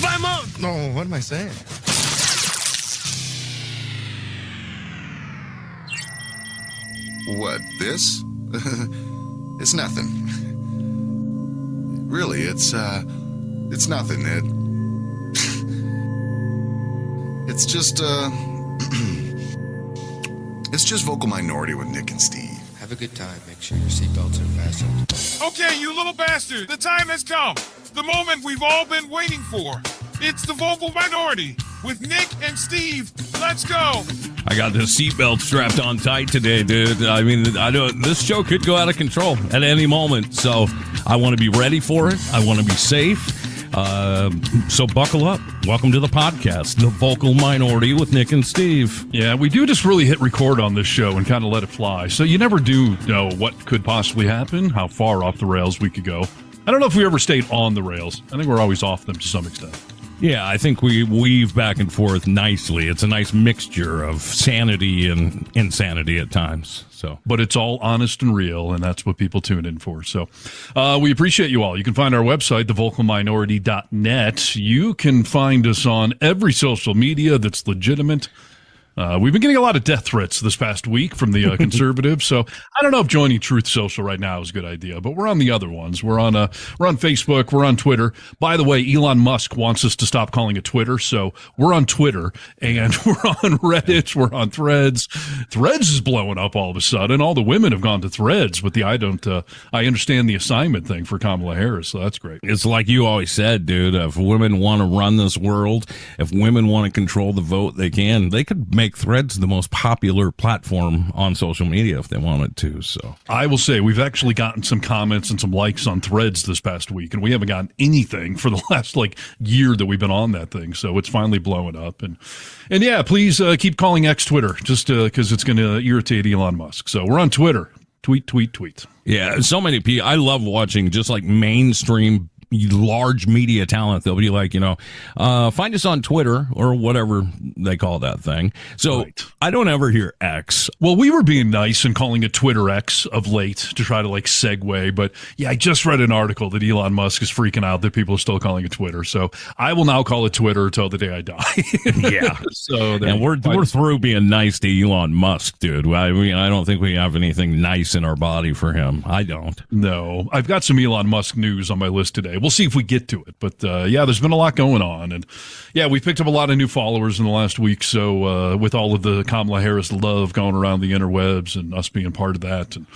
my mouth. No, what am I saying? What, this? It's nothing. Really, it's nothing, Ed. It's just, it's just Vocal Minority with Nick and Steve. Have a good time. Make sure your seatbelts are fastened. Okay, you little bastard, the time has come. The moment we've all been waiting for. It's the Vocal Minority with Nick and Steve. Let's go. I got the seatbelt strapped on tight today, dude. I mean, this show could go out of control at any moment, so I want to be ready for it. I want to be safe. So buckle up. Welcome to the podcast, The Vocal Minority with Nick and Steve. Yeah, we do just really hit record on this show and kind of let it fly. So you never do know what could possibly happen, how far off the rails we could go. I don't know if we ever stayed on the rails. I think we're always off them to some extent. Yeah, I think we weave back and forth nicely. It's a nice mixture of sanity and insanity at times. But it's all honest and real, and that's what people tune in for. So we appreciate you all. You can find our website, thevocalminority.net. You can find us on every social media that's legitimate. We've been getting a lot of death threats this past week from the conservatives, so I don't know if joining Truth Social right now is a good idea, but we're on the other ones. We're on Facebook, we're on Twitter. By the way, Elon Musk wants us to stop calling it Twitter, so we're on Twitter, and we're on Reddit, we're on Threads. Threads is blowing up all of a sudden. All the women have gone to Threads, with the I understand the assignment thing for Kamala Harris, so that's great. It's like you always said, dude, if women want to run this world, if women want to control the vote, they can. They could make Threads the most popular platform on social media if they wanted to. So I will say we've actually gotten some comments and some likes on Threads this past week, and we haven't gotten anything for the last year that we've been on that thing. So it's finally blowing up, and yeah, please keep calling X Twitter just because it's going to irritate Elon Musk. So we're on Twitter. Tweet. Yeah, so many people. I love watching just mainstream large media talent. They'll be like, find us on Twitter or whatever they call that thing. So right. I don't ever hear X. Well, we were being nice and calling it Twitter X of late to try to segue. But yeah, I just read an article that Elon Musk is freaking out that people are still calling it Twitter. So I will now call it Twitter until the day I die. Yeah. So and we're through being nice to Elon Musk, dude. I mean, I don't think we have anything nice in our body for him. I don't. No, I've got some Elon Musk news on my list today. We'll see if we get to it. But yeah, there's been a lot going on. And yeah, we picked up a lot of new followers in the last week. So with all of the Kamala Harris love going around the interwebs and us being part of that and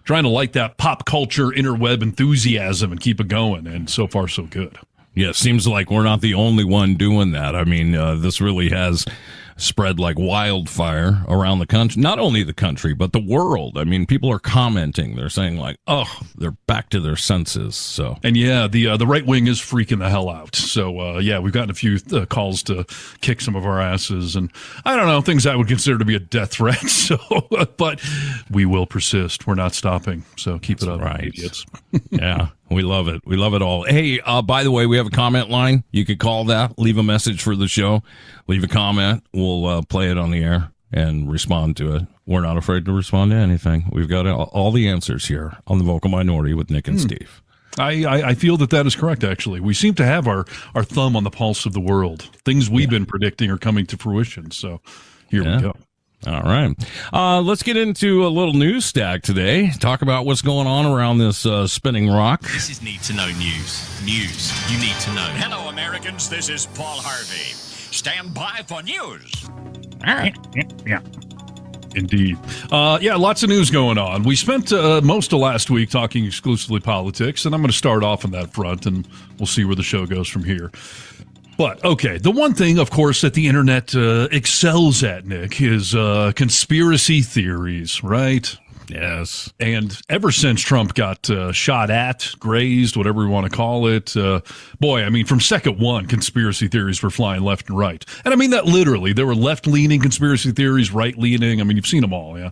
trying to light that pop culture interweb enthusiasm and keep it going. And so far, so good. Yeah, it seems like we're not the only one doing that. I mean, this really has spread like wildfire around the country. Not only the country, but the world. I mean, people are commenting. They're saying they're back to their senses. So, and yeah, the right wing is freaking the hell out. So yeah, we've gotten a few calls to kick some of our asses, and I don't know, things I would consider to be a death threat. So, but we will persist. We're not stopping. So keep it up, right, idiots. Yeah. We love it. We love it all. Hey, by the way, we have a comment line. You could call that, leave a message for the show, leave a comment. We'll play it on the air and respond to it. We're not afraid to respond to anything. We've got all the answers here on the Vocal Minority with Nick and Steve. I feel that is correct, actually. We seem to have our thumb on the pulse of the world. Things we've been predicting are coming to fruition. So here we go. All right. Let's get into a little news stack today. Talk about what's going on around this spinning rock. This is Need to Know News. News you need to know. Hello, Americans. This is Paul Harvey. Stand by for news. All right. Yeah. Indeed. Yeah, lots of news going on. We spent most of last week talking exclusively politics, and I'm going to start off on that front, and we'll see where the show goes from here. But, okay, the one thing, of course, that the internet excels at, Nick, is conspiracy theories, right? Yes. And ever since Trump got shot at, grazed, whatever we want to call it, boy, I mean, from second one, conspiracy theories were flying left and right. And I mean that literally. There were left-leaning conspiracy theories, right-leaning. I mean, you've seen them all, yeah?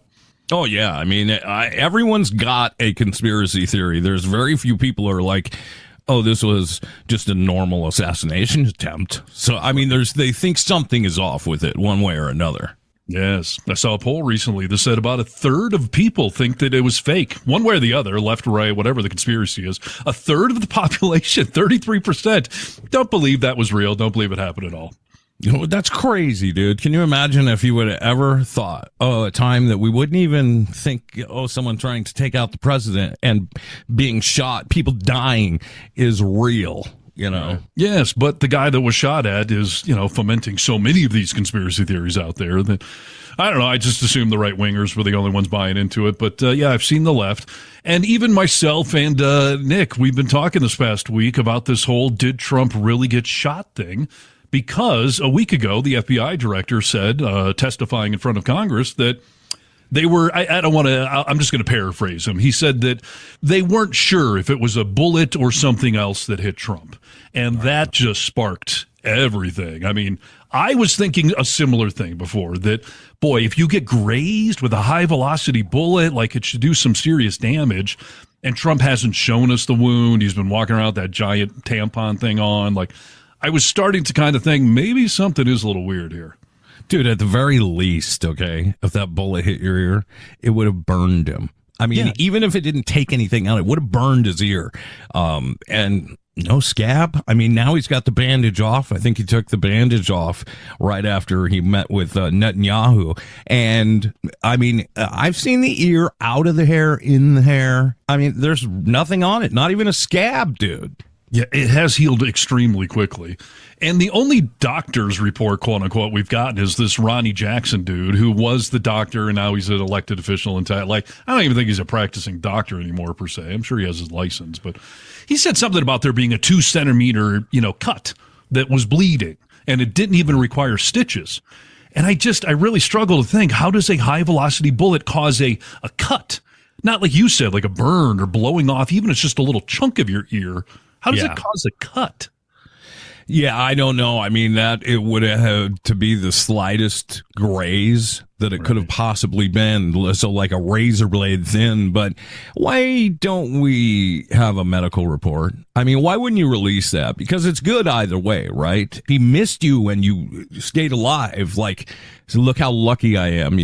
Oh, yeah. I mean, everyone's got a conspiracy theory. There's very few people who are like, oh, this was just a normal assassination attempt. So, I mean, they think something is off with it one way or another. Yes. I saw a poll recently that said about a third of people think that it was fake, one way or the other, left or right, whatever the conspiracy is. A third of the population, 33%, don't believe that was real, don't believe it happened at all. You know, that's crazy, dude. Can you imagine if you would have ever thought, a time that we wouldn't even think, someone trying to take out the president and being shot, people dying is real, you know? Yes, but the guy that was shot at is, fomenting so many of these conspiracy theories out there that, I don't know, I just assumed the right-wingers were the only ones buying into it. But, I've seen the left. And even myself and Nick, we've been talking this past week about this whole did Trump really get shot thing. Because a week ago, the FBI director said, testifying in front of Congress, that they were, I don't want to, I'm just going to paraphrase him. He said that they weren't sure if it was a bullet or something else that hit Trump. And that just sparked everything. I mean, I was thinking a similar thing before, that, boy, if you get grazed with a high velocity bullet, like it should do some serious damage. And Trump hasn't shown us the wound. He's been walking around with that giant tampon thing on. Like, I was starting to kind of think maybe something is a little weird here. Dude, at the very least, okay, if that bullet hit your ear, it would have burned him. I mean, even if it didn't take anything out, it would have burned his ear. And no scab. I mean, now he's got the bandage off. I think he took the bandage off right after he met with Netanyahu. And I mean, I've seen the ear out of the hair, in the hair. I mean, there's nothing on it, not even a scab, dude. Yeah, it has healed extremely quickly. And the only doctor's report, quote unquote, we've gotten is this Ronnie Jackson dude who was the doctor and now he's an elected official. And I don't even think he's a practicing doctor anymore, per se. I'm sure he has his license. But he said something about there being a 2 centimeter, cut that was bleeding and it didn't even require stitches. And I really struggle to think, how does a high velocity bullet cause a cut? Not like you said, like a burn or blowing off, even if it's just a little chunk of your ear. How does it cause a cut? Yeah, I don't know. I mean, that it would have to be the slightest graze that it could have possibly been. So like a razor blade thin. But why don't we have a medical report? I mean, why wouldn't you release that? Because it's good either way, right? He missed you when you stayed alive. Like, so look how lucky I am,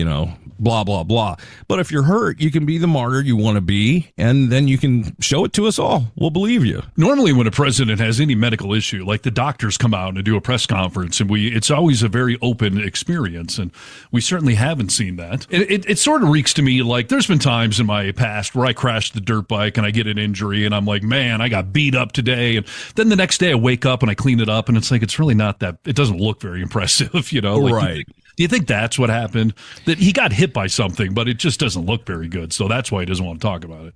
blah, blah, blah. But if you're hurt, you can be the martyr you want to be, and then you can show it to us all. We'll believe you. Normally when a president has any medical issue, like the doctors come out and do a press conference, and it's always a very open experience, and we certainly haven't seen that. It sort of reeks to me like there's been times in my past where I crashed the dirt bike and I get an injury, and I'm like, man, I got beat up today. And then the next day I wake up and I clean it up, and it's like, it's really not that, it doesn't look very impressive, Like, right. Do you think that's what happened? That he got hit by something, but it just doesn't look very good. So that's why he doesn't want to talk about it.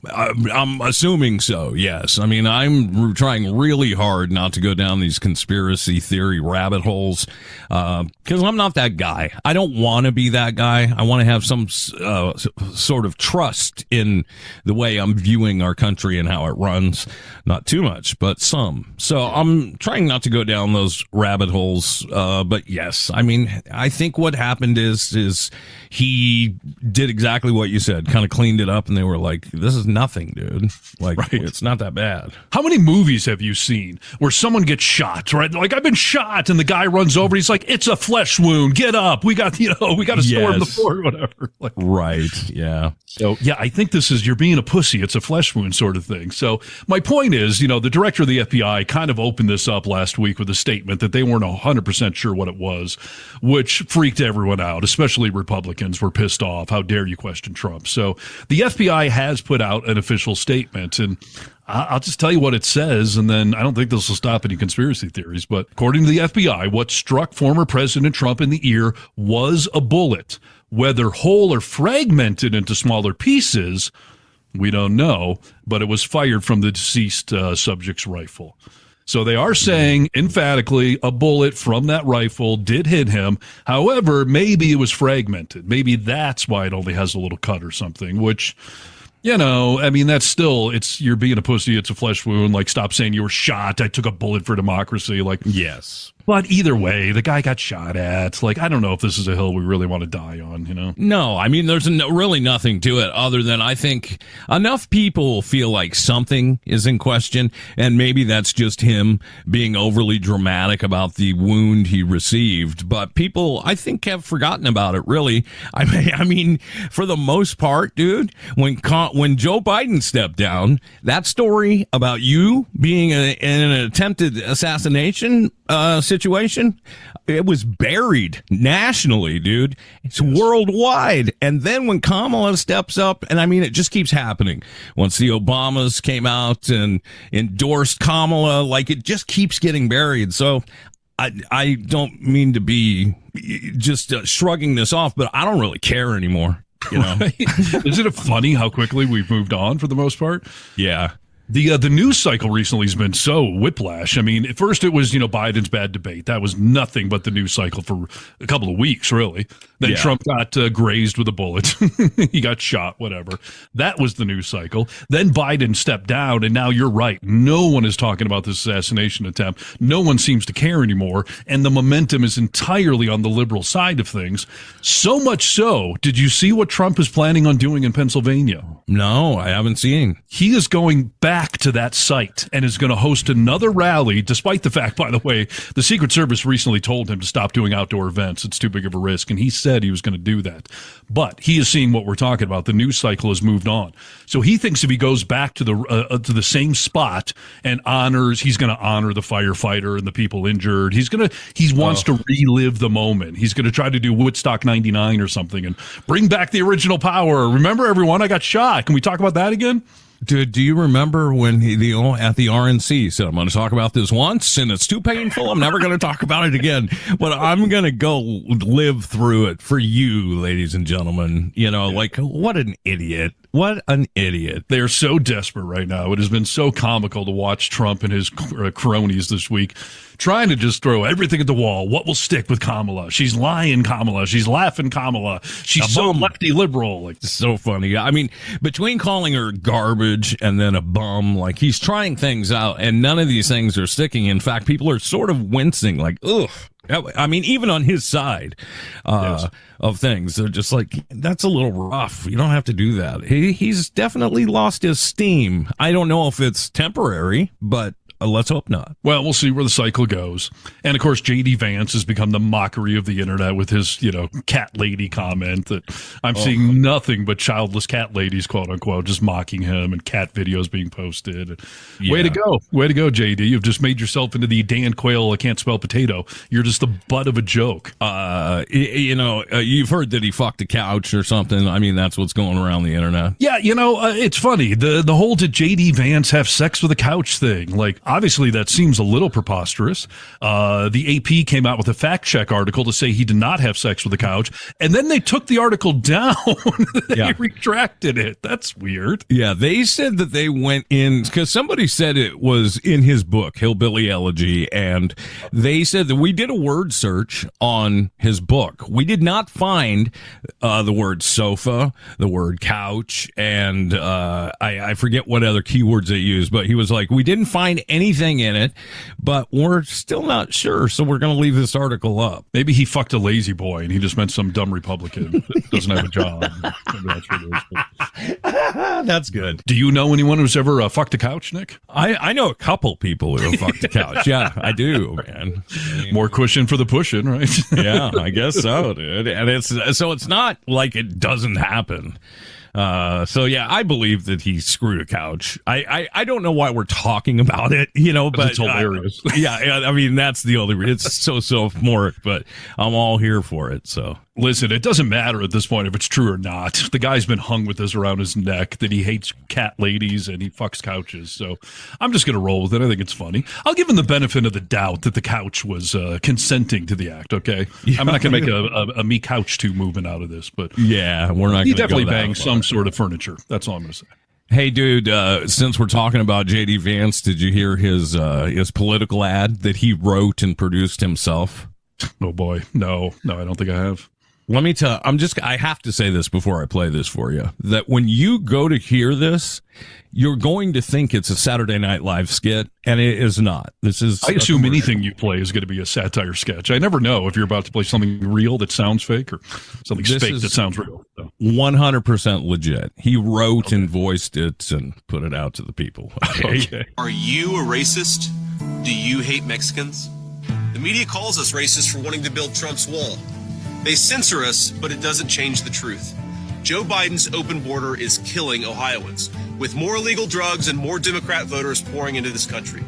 I'm assuming so, yes. I mean, I'm trying really hard not to go down these conspiracy theory rabbit holes because I'm not that guy. I don't want to be that guy. I want to have some sort of trust in the way I'm viewing our country and how it runs. Not too much, but some. So I'm trying not to go down those rabbit holes. But yes, I mean, I think what happened is he did exactly what you said, kind of cleaned it up, and they were like, this is nothing, dude. Like, It's not that bad. How many movies have you seen where someone gets shot, right? Like, I've been shot, and the guy runs over, he's like, it's a flesh wound, get up, we got to storm the fort, whatever. Like, right, yeah. So, yeah, I think this is, you're being a pussy, it's a flesh wound sort of thing. So my point is, the director of the FBI kind of opened this up last week with a statement that they weren't 100% sure what it was, which freaked everyone out, especially Republicans were pissed off. How dare you question Trump? So the FBI has put out an official statement, and I'll just tell you what it says, and then I don't think this will stop any conspiracy theories. But according to the FBI, what struck former President Trump in the ear was a bullet. Whether whole or fragmented into smaller pieces, we don't know, but it was fired from the deceased subject's rifle. So they are saying emphatically a bullet from that rifle did hit him. However, maybe it was fragmented. Maybe that's why it only has a little cut or something, which, I mean, that's still, you're being a pussy. It's a flesh wound. Like, stop saying you were shot. I took a bullet for democracy. Like, yes. But either way, the guy got shot at. Like, I don't know if this is a hill we really want to die on, you know? No, I mean, there's really nothing to it other than I think enough people feel like something is in question, and maybe that's just him being overly dramatic about the wound he received. But people, I think, have forgotten about it, really. I mean, for the most part, dude, when Joe Biden stepped down, that story about you being in an attempted assassination situation, it was buried nationally, dude. It's worldwide. And then when Kamala steps up, and I mean, it just keeps happening. Once the Obamas came out and endorsed Kamala, like, it just keeps getting buried. So I don't mean to be just shrugging this off, but I don't really care anymore. You know, right? Isn't it funny how quickly we've moved on for the most part? Yeah. The news cycle recently has been so whiplash. I mean, at first it was, Biden's bad debate. That was nothing but the news cycle for a couple of weeks, really. Then Trump got grazed with a bullet. He got shot, whatever. That was the news cycle. Then Biden stepped down, and now you're right. No one is talking about this assassination attempt. No one seems to care anymore, and the momentum is entirely on the liberal side of things. So much so, did you see what Trump is planning on doing in Pennsylvania? No, I haven't seen. He is going back to that site and is going to host another rally, despite the fact, by the way, the Secret Service recently told him to stop doing outdoor events. It's too big of a risk, and he said he was going to do that. But he is seeing what we're talking about. The news cycle has moved on. So he thinks if he goes back to the same spot and he's going to honor the firefighter and the people injured. He wants to relive the moment. He's going to try to do Woodstock 99 or something and bring back the original power. Remember, everyone, I got shot. Can we talk about that again? Dude, do you remember when at the RNC said, I'm going to talk about this once and it's too painful, I'm never going to talk about it again, but I'm going to go live through it for you, ladies and gentlemen. Like, what an idiot. What an idiot. They're so desperate right now. It has been so comical to watch Trump and his cronies this week trying to just throw everything at the wall. What will stick with Kamala? She's lying, Kamala. She's laughing, Kamala. She's so lefty liberal. Like, so funny. I mean, between calling her garbage and then a bum, like, he's trying things out and none of these things are sticking. In fact, people are sort of wincing, like, ugh. I mean, even on his side of things, they're just like, that's a little rough. You don't have to do that. He's definitely lost his steam. I don't know if it's temporary, but let's hope not. Well, we'll see where the cycle goes. And, of course, JD Vance has become the mockery of the internet with his, cat lady comment that I'm seeing nothing but childless cat ladies, quote unquote, just mocking him and cat videos being posted. Yeah. Way to go. Way to go, JD. You've just made yourself into the Dan Quayle, I can't spell potato. You're just the butt of a joke. You've heard that he fucked a couch or something. I mean, that's what's going around the internet. Yeah, it's funny. The whole did JD Vance have sex with a couch thing? Like, obviously, that seems a little preposterous. The AP came out with a fact check article to say he did not have sex with a couch, and then they took the article down. They retracted it. That's weird. Yeah, they said that they went in because somebody said it was in his book, Hillbilly Elegy, and they said that we did a word search on his book. We did not find the word sofa, the word couch, and I forget what other keywords they used, but he was like, we didn't find anything in it, but we're still not sure, so we're going to leave this article up. Maybe he fucked a lazy boy and he just meant some dumb Republican that doesn't have a job. Maybe that's what it is. That's good. Do you know anyone who's ever fucked a couch, Nick? I know a couple people who have fucked a couch. Yeah, I do, man. More cushion for the pushing, right? Yeah, I guess so, dude. And it's not like it doesn't happen. So yeah, I believe that he screwed a couch. I don't know why we're talking about it, but it's hilarious. Yeah, I mean, that's the only, it's so sophomoric, but I'm all here for it. So listen, it doesn't matter at this point if it's true or not. The guy's been hung with this around his neck that he hates cat ladies and he fucks couches. So I'm just going to roll with it. I think it's funny. I'll give him the benefit of the doubt that the couch was consenting to the act. Okay. Yeah. I'm not going to make a me couch 2 movement out of this, but yeah, we're not. He definitely banged some sort of furniture. That's all I'm going to say. Hey, dude, since we're talking about JD Vance, did you hear his political ad that he wrote and produced himself? Oh boy. No, I don't think I have. Let me tell, I have to say this before I play this for you, that when you go to hear this, you're going to think it's a Saturday Night Live skit, and it is not. This is. I assume anything you play is going to be a satire sketch. I never know if you're about to play something real that sounds fake or something fake that sounds real. So. 100% legit. He wrote and voiced it and put it out to the people. Okay. Are you a racist? Do you hate Mexicans? The media calls us racist for wanting to build Trump's wall. They censor us, but it doesn't change the truth. Joe Biden's open border is killing Ohioans, with more illegal drugs and more Democrat voters pouring into this country.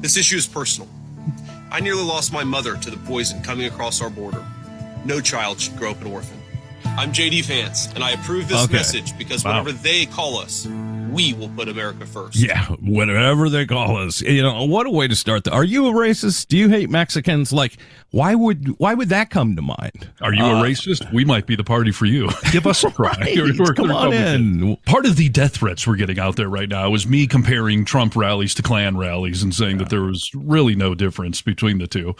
This issue is personal. I nearly lost my mother to the poison coming across our border. No child should grow up an orphan. I'm JD Vance, and I approve this message because whenever they call us, we will put America first. Yeah, whatever they call us. You know, what a way to start. Are you a racist? Do you hate Mexicans? Like, why would that come to mind? Are you a racist? We might be the party for you. Give us a try. Right. Come on in. Part of the death threats we're getting out there right now is me comparing Trump rallies to Klan rallies and saying that there was really no difference between the two.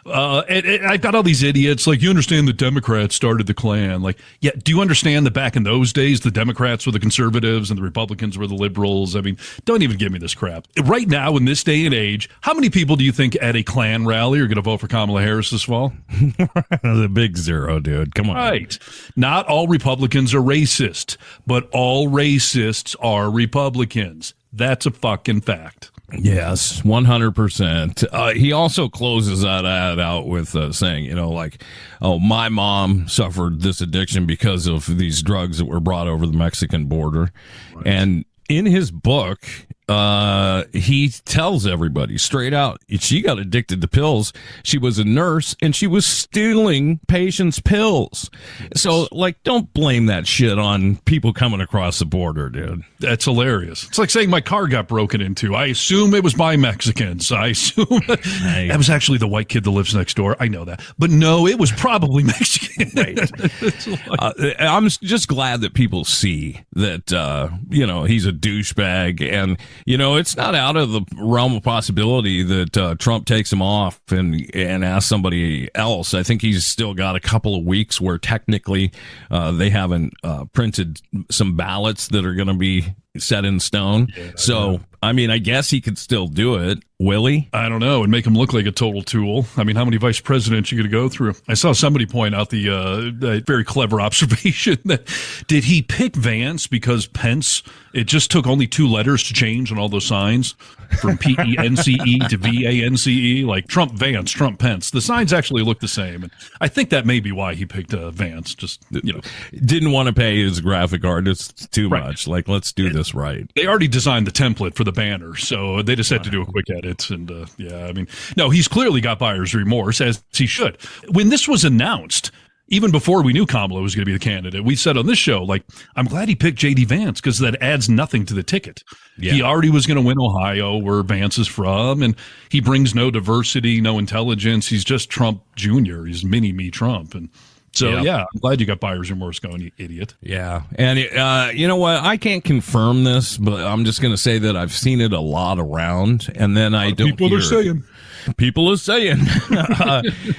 And I've got all these idiots like, you understand the Democrats started the Klan. Like, yeah, do you understand that back in those days, the Democrats were the conservatives and the Republicans were the liberals? I mean, don't even give me this crap. Right now, in this day and age, how many people do you think at a Klan rally are going to vote for Kamala Harris this fall? The big zero, dude. Come on. Right. Not all Republicans are racist, but all racists are Republicans. That's a fucking fact. Yes, 100%. He also closes that ad out with saying, you know, like, oh, my mom suffered this addiction because of these drugs that were brought over the Mexican border. Right. And in his book, he tells everybody straight out, she got addicted to pills. She was a nurse and she was stealing patients' pills. So, like, don't blame that shit on people coming across the border, dude. That's hilarious. It's like saying my car got broken into. I assume it was by Mexicans. I assume that was actually the white kid that lives next door. I know that. But no, it was probably Mexican. Right. I'm just glad that people see that, you know, he's a douchebag. And, you know, it's not out of the realm of possibility that Trump takes him off and asks somebody else. I think he's still got a couple of weeks where technically they haven't printed some ballots that are going to be set in stone. Yeah, so, I mean, I guess he could still do it. Will he? I don't know. And make him look like a total tool. I mean, how many vice presidents you going to go through? I saw somebody point out the very clever observation that did he pick Vance because Pence, it just took only 2 letters to change on all those signs from P-E-N-C-E to V-A-N-C-E, like Trump Vance, Trump Pence. The signs actually look the same. And I think that may be why he picked Vance. Just, you know. Didn't want to pay his graphic artist too much. Like, let's do this right. They already designed the template for the banner, so they just had to do a quick edit. And yeah, I mean, no, he's clearly got buyer's remorse, as he should. When this was announced, even before we knew Kamala was going to be the candidate, we said on this show, like, I'm glad he picked JD Vance because that adds nothing to the ticket. Yeah. He already was going to win Ohio, where Vance is from, and he brings no diversity, no intelligence. He's just Trump Jr. He's mini-me Trump. And so, yeah, I'm glad you got buyer's remorse going, you idiot. Yeah. And, you know what? I can't confirm this, but I'm just going to say that I've seen it a lot around, and then I don't People are saying. People are saying.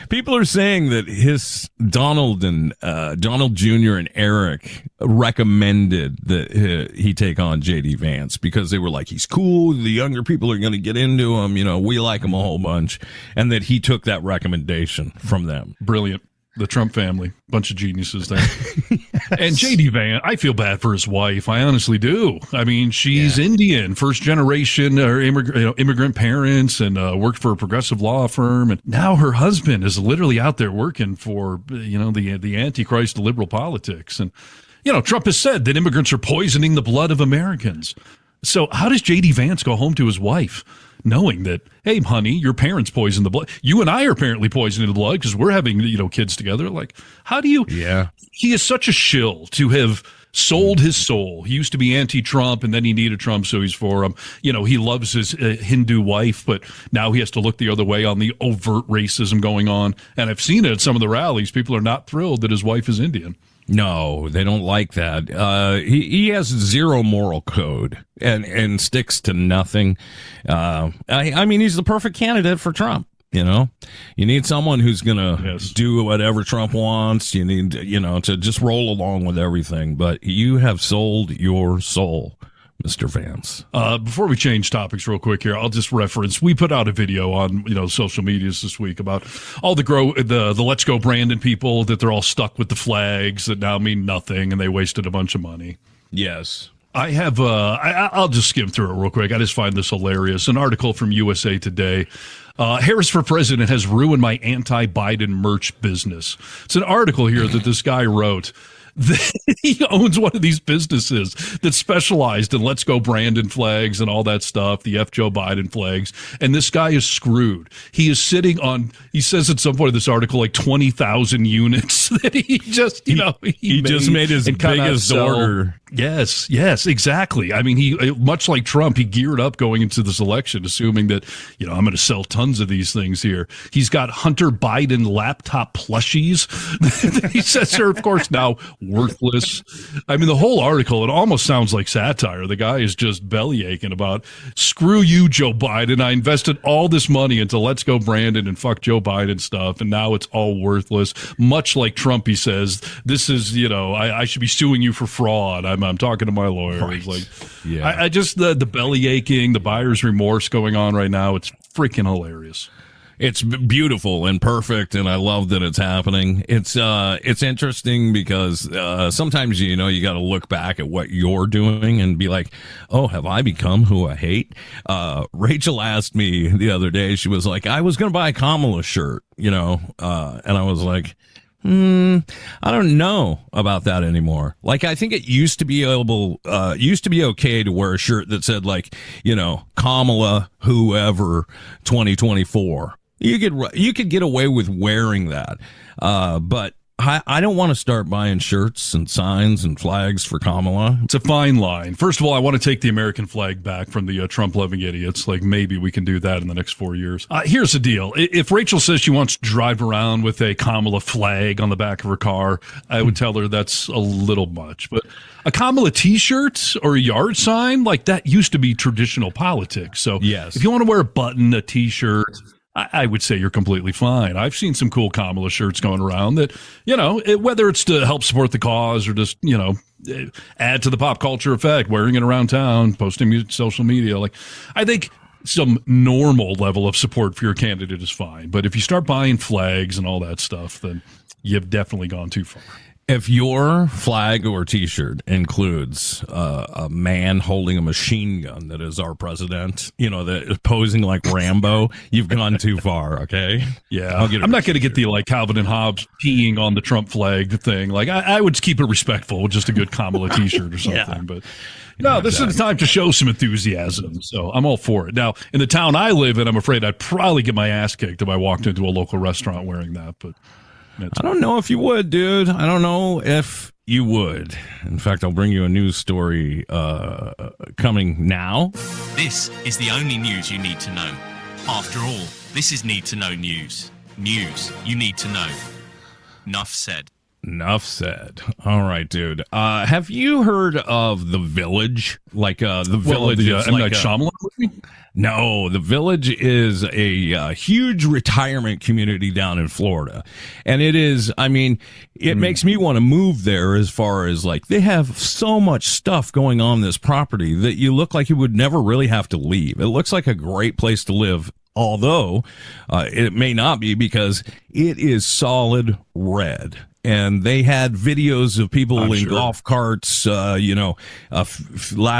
People are saying that his Donald Jr. and Eric recommended that he take on JD Vance because they were like, he's cool. The younger people are going to get into him. You know, we like him a whole bunch. And that he took that recommendation from them. Brilliant. The Trump family, bunch of geniuses there. Yes. And JD Vance, I feel bad for his wife. I honestly do. I mean, she's Indian, first generation immigrant parents, and worked for a progressive law firm. And now her husband is literally out there working for, you know, the Antichrist liberal politics. And, you know, Trump has said that immigrants are poisoning the blood of Americans. So how does JD Vance go home to his wife knowing that, hey, honey, your parents poisoned the blood? You and I are apparently poisoning the blood because we're having, you know, kids together. Like, how do you? Yeah. He is such a shill to have sold his soul. He used to be anti-Trump, and then he needed Trump, so he's for him. You know, he loves his Hindu wife, but now he has to look the other way on the overt racism going on. And I've seen it at some of the rallies. People are not thrilled that his wife is Indian. No, they don't like that. He has zero moral code and sticks to nothing. I mean, he's the perfect candidate for Trump. You know, you need someone who's going to Yes. do whatever Trump wants. You need, to just roll along with everything. But you have sold your soul, Mr. Vance. Before we change topics real quick here, I'll just reference, we put out a video on, social medias this week about all the Let's Go Brandon people, that they're all stuck with the flags that now mean nothing and they wasted a bunch of money. Yes. I have, I'll just skim through it real quick. I just find this hilarious. An article from USA Today. Harris for president has ruined my anti-Biden merch business. It's an article here that this guy wrote. He owns one of these businesses that specialized in Let's Go Brandon flags and all that stuff, the F. Joe Biden flags. And this guy is screwed. He is sitting on, he says at some point in this article, like 20,000 units that he just, he just made his biggest order. Yes, exactly. I mean, he, much like Trump, he geared up going into this election, assuming that, I'm going to sell tons of these things here. He's got Hunter Biden laptop plushies. He says are, of course, now worthless. I mean, the whole article, it almost sounds like satire. The guy is just belly aching about, screw you, Joe Biden. I invested all this money into Let's Go Brandon and fuck Joe Biden stuff, and now it's all worthless. Much like Trump, he says, this is, I should be suing you for fraud. I'm talking to my lawyer. Right. Like, yeah. I just, the belly aching, the buyer's remorse going on right now. It's freaking hilarious. It's beautiful and perfect, and I love that it's happening. It's interesting because sometimes you got to look back at what you're doing and be like, oh, have I become who I hate? Rachel asked me the other day. She was like, I was going to buy a Kamala shirt, and I was like, I don't know about that anymore. Like, I think it used to be okay to wear a shirt that said, like, Kamala whoever 2024. You could get away with wearing that. But I don't want to start buying shirts and signs and flags for Kamala. It's a fine line. First of all, I want to take the American flag back from the Trump-loving idiots. Like, maybe we can do that in the next 4 years. Here's the deal. If Rachel says she wants to drive around with a Kamala flag on the back of her car, I would tell her that's a little much. But a Kamala T-shirt or a yard sign, like, that used to be traditional politics. So yes, if you want to wear a button, a T-shirt, I would say you're completely fine. I've seen some cool Kamala shirts going around that, whether it's to help support the cause or just, add to the pop culture effect, wearing it around town, posting social media. Like, I think some normal level of support for your candidate is fine. But if you start buying flags and all that stuff, then you've definitely gone too far. If your flag or T-shirt includes a man holding a machine gun that is our president, that is posing like Rambo, you've gone too far. Okay. Yeah, I'm not going to get the like Calvin and Hobbes peeing on the Trump flag thing. Like, I would keep it respectful with just a good Kamala T-shirt or something. Yeah. But no, this is the time to show some enthusiasm. So I'm all for it. Now, in the town I live in, I'm afraid I'd probably get my ass kicked if I walked into a local restaurant wearing that. But I don't know if you would, dude. I don't know if you would. In fact, I'll bring you a news story coming now. This is the only news you need to know. After all, this is Need to Know News. News you need to know. Enough said. Enough said. All right, dude. Have you heard of The Village? Like The Village is M. like Night Shyamalan movie? No, The Village is a huge retirement community down in Florida. And it is, it makes me want to move there, as far as like they have so much stuff going on this property that you look like you would never really have to leave. It looks like a great place to live, although it may not be, because it is solid red. And they had videos of people in golf carts, last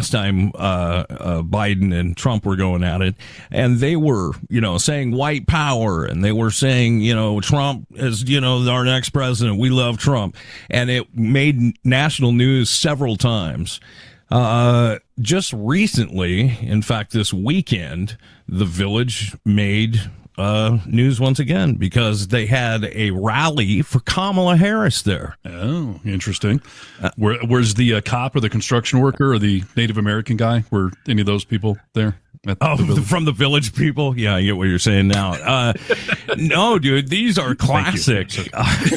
time Biden and Trump were going at it. And they were, saying white power. And they were saying, Trump is, our next president. We love Trump. And it made national news several times. Just recently, in fact, this weekend, The Village made news once again because they had a rally for Kamala Harris there. Oh, interesting. Where's the cop or the construction worker or the Native American guy? Were any of those people there? From the Village people? Yeah, I get what you're saying now. No, dude, these are classic.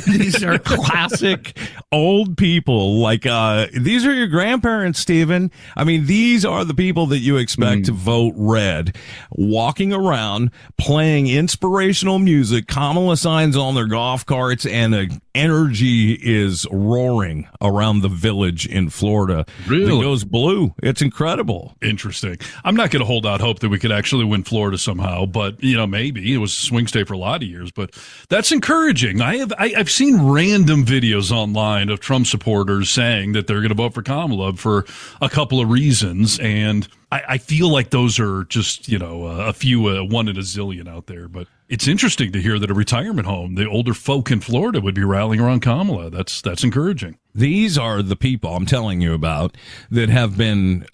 These are classic old people. Like, these are your grandparents, Stephen. I mean, these are the people that you expect to vote red. Walking around, playing inspirational music, Kamala signs on their golf carts, and the energy is roaring around the Village in Florida. Really? It goes blue. It's incredible. Interesting. I'm not going to hold out hope that we could actually win Florida somehow, but maybe it was a swing state for a lot of years. But that's encouraging. I've seen random videos online of Trump supporters saying that they're going to vote for Kamala for a couple of reasons, and I feel like those are just a few, one in a zillion out there. But it's interesting to hear that a retirement home, the older folk in Florida, would be rallying around Kamala. That's encouraging. These are the people I'm telling you about that have been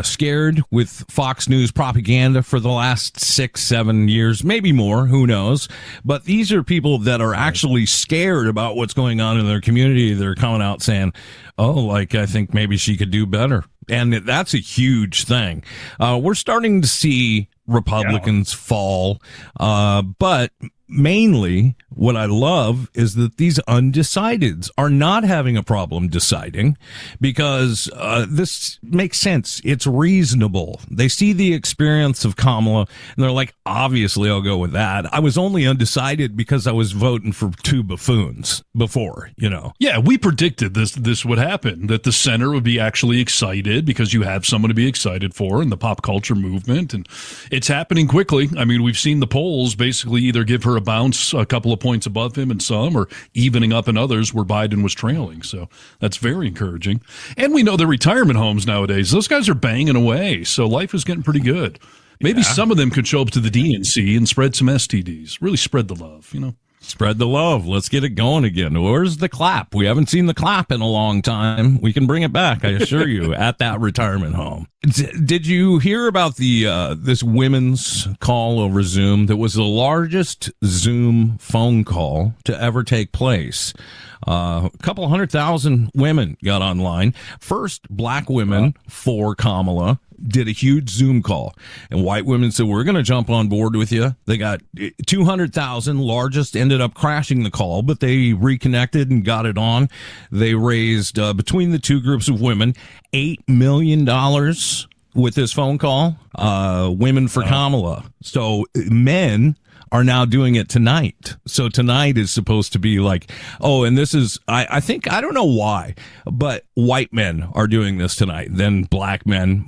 scared with Fox News propaganda for the last 6-7 years, maybe more, who knows. But these are people that are actually scared about what's going on in their community. They're coming out saying, I think maybe she could do better. And that's a huge thing. We're starting to see Republicans fall, but mainly what I love is that these undecideds are not having a problem deciding because this makes sense. It's reasonable. They see the experience of Kamala and they're like, obviously I'll go with that. I was only undecided because I was voting for two buffoons before, Yeah, we predicted this would happen, that the center would be actually excited because you have someone to be excited for in the pop culture movement, and it's happening quickly. I mean, we've seen the polls basically either give her a bounce a couple of points above him in some, or evening up in others where Biden was trailing. So that's very encouraging. And we know the retirement homes nowadays, those guys are banging away. So life is getting pretty good. Maybe some of them could show up to the DNC and spread some STDs. Really spread the love, Spread the love. Let's get it going again. Where's the clap? We haven't seen the clap in a long time. We can bring it back, I assure you, at that retirement home. Did you hear about the this women's call over Zoom that was the largest Zoom phone call to ever take place? A couple 100,000 women got online. First black women for Kamala did a huge Zoom call, and white women said, we're going to jump on board with you. They got 200,000. Largest ended up crashing the call, but they reconnected and got it on. They raised, between the two groups of women, $8 million with this phone call. Women for Kamala. So men are now doing it tonight. So tonight is supposed to be like, and this is, I think, I don't know why, but white men are doing this tonight, then black men.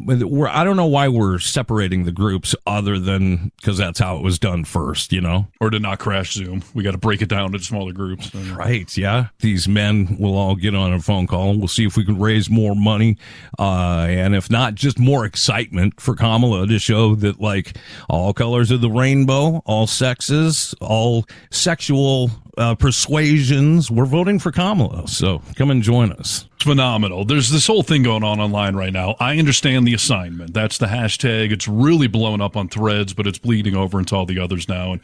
I don't know why we're separating the groups other than because that's how it was done first, Or to not crash Zoom. We got to break it down into smaller groups. Right, yeah. These men will all get on a phone call, and we'll see if we can raise more money. And if not, just more excitement for Kamala to show that, like, all colors of the rainbow, all sexes, all sexual persuasions, we're voting for Kamala. So come and join us. It's phenomenal. There's this whole thing going on online right now. I understand the assignment. That's the hashtag. It's really blown up on Threads, but it's bleeding over into all the others now. And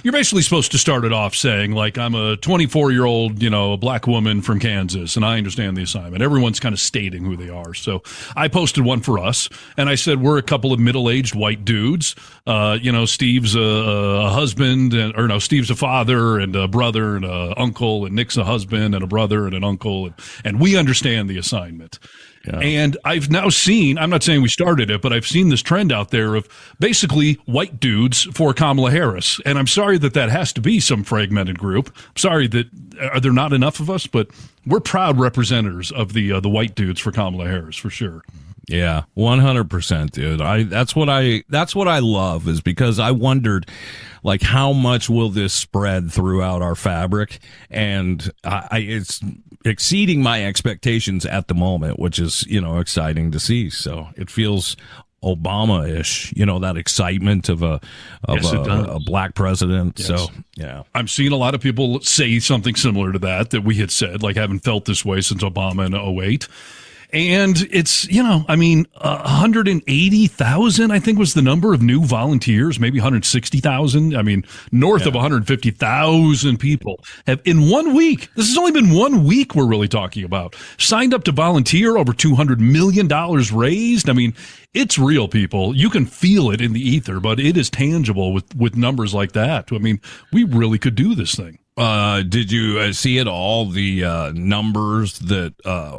you're basically supposed to start it off saying, like, I'm a 24-year-old, a black woman from Kansas, and I understand the assignment. Everyone's kind of stating who they are. So I posted one for us, and I said, we're a couple of middle-aged white dudes. Steve's a husband, Steve's a father and a brother and an uncle, and Nick's a husband and a brother and an uncle, and we understand the assignment. Yeah. And I've now seen, I'm not saying we started it, but I've seen this trend out there of basically white dudes for Kamala Harris. And I'm sorry that has to be some fragmented group. I'm sorry that are there not enough of us, but we're proud representatives of the white dudes for Kamala Harris, for sure. Yeah, 100%, dude. That's what I love, is because I wondered, like, how much will this spread throughout our fabric? And it's exceeding my expectations at the moment, which is, exciting to see. So it feels Obama-ish, that excitement of a black president. Yes. So, yeah. I'm seeing a lot of people say something similar to that we had said, like, haven't felt this way since Obama in 2008. And it's, 180,000, I think, was the number of new volunteers, maybe 160,000. I mean, north of 150,000 people have in 1 week. This has only been 1 week we're really talking about. Signed up to volunteer, over $200 million raised. I mean, it's real, people. You can feel it in the ether, but it is tangible with numbers like that. I mean, we really could do this thing. Did you see it all, the numbers that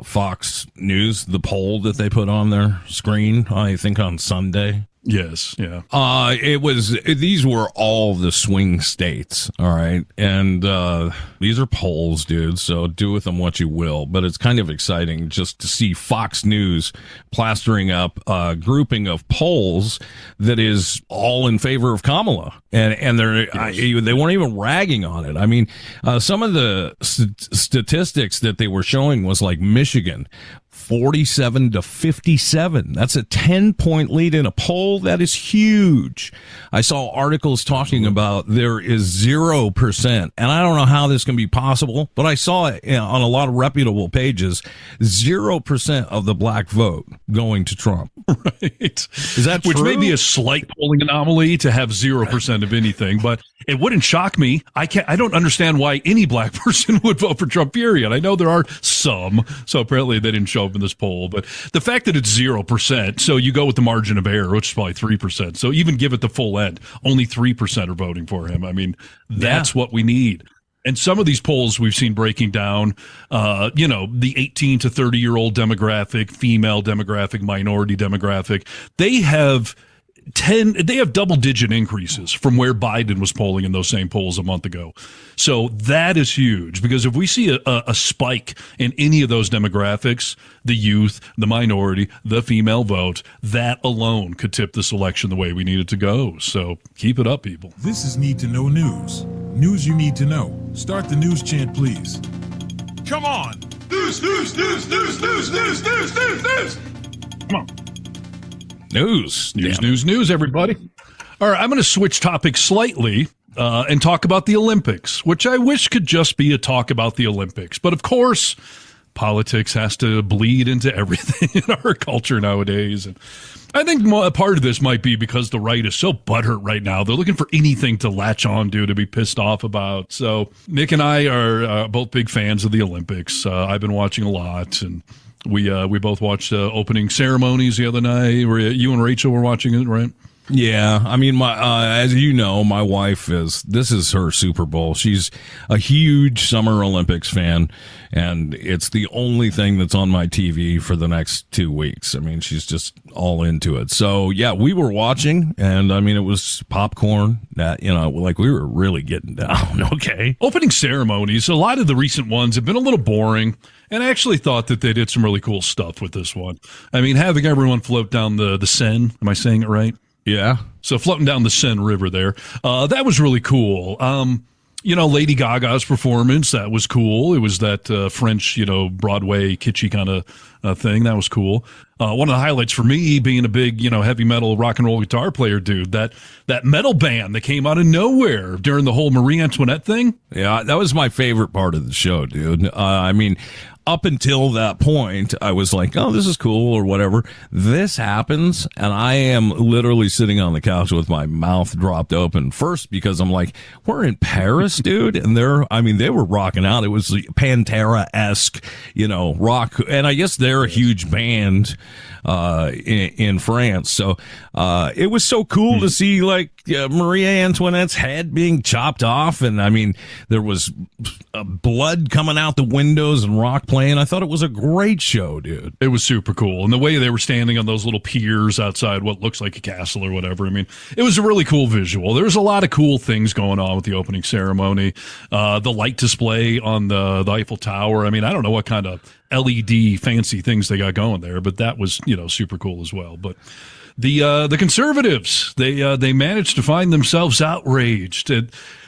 Fox News, the poll that they put on their screen, I think on Sunday? Yes, yeah. These were all the swing states, all right? And these are polls, dude, so do with them what you will. But it's kind of exciting just to see Fox News plastering up a grouping of polls that is all in favor of Kamala. And they weren't even ragging on it. I mean, some of the statistics that they were showing was like Michigan, 47 to 57. That's a 10-point lead in a poll. That is huge. I saw articles talking about there is 0%, and I don't know how this can be possible, but I saw it on a lot of reputable pages, 0% of the black vote going to Trump. Right. Is that Which true? may be a slight polling anomaly to have 0% of anything, but it wouldn't shock me. I don't understand why any black person would vote for Trump, period. I know there are some, so apparently they didn't show up in this poll, but the fact that it's 0%, so you go with the margin of error, which is probably 3%. So even give it the full end, only 3% are voting for him. I mean, that's what we need. And some of these polls we've seen breaking down, the 18 to 30-year-old demographic, female demographic, minority demographic, they have double-digit increases from where Biden was polling in those same polls a month ago. So that is huge, because if we see a spike in any of those demographics, the youth, the minority, the female vote, that alone could tip this election the way we need it to go. So keep it up, people. This is Need to Know News. News you need to know. Start the news chant, please. Come on. News, news, news, news, news, news, news, news, news. Come on. News, everybody. All right, I'm going to switch topics slightly and talk about the Olympics, which I wish could just be a talk about the Olympics. But of course, politics has to bleed into everything in our culture nowadays. And I think a part of this might be because the right is so butthurt right now. They're looking for anything to latch on to be pissed off about. So Nick and I are both big fans of the Olympics. I've been watching a lot, and we both watched opening ceremonies the other night. You and Rachel were watching it, right? Yeah, I mean, as you know, my wife this is her Super Bowl. She's a huge Summer Olympics fan, and it's the only thing that's on my TV for the next 2 weeks. I mean, she's just all into it. So yeah, we were watching, and I mean, it was popcorn. Like we were really getting down. Okay. Opening ceremonies, a lot of the recent ones have been a little boring. And I actually thought that they did some really cool stuff with this one. I mean, having everyone float down the Seine, am I saying it right? Yeah. So floating down the Seine River there, that was really cool. Lady Gaga's performance, that was cool. It was that French, Broadway kitschy kind of thing. That was cool. One of the highlights for me, being a big, heavy metal rock and roll guitar player, dude, that metal band that came out of nowhere during the whole Marie Antoinette thing. Yeah, that was my favorite part of the show, dude. I mean, up until that point, I was like, oh, this is cool or whatever. This happens, and I am literally sitting on the couch with my mouth dropped open. First, because I'm like, we're in Paris, dude. And they were rocking out. It was Pantera-esque, rock. And I guess they're a huge band in France. So it was so cool to see, like, Marie Antoinette's head being chopped off. And, I mean, there was blood coming out the windows and rock playing. I thought it was a great show, dude. It was super cool. And the way they were standing on those little piers outside what looks like a castle or whatever, I mean, it was a really cool visual. There's a lot of cool things going on with the opening ceremony. The light display on the Eiffel Tower. I mean, I don't know what kind of LED fancy things they got going there, but that was, super cool as well. But the conservatives, they managed to find themselves outraged.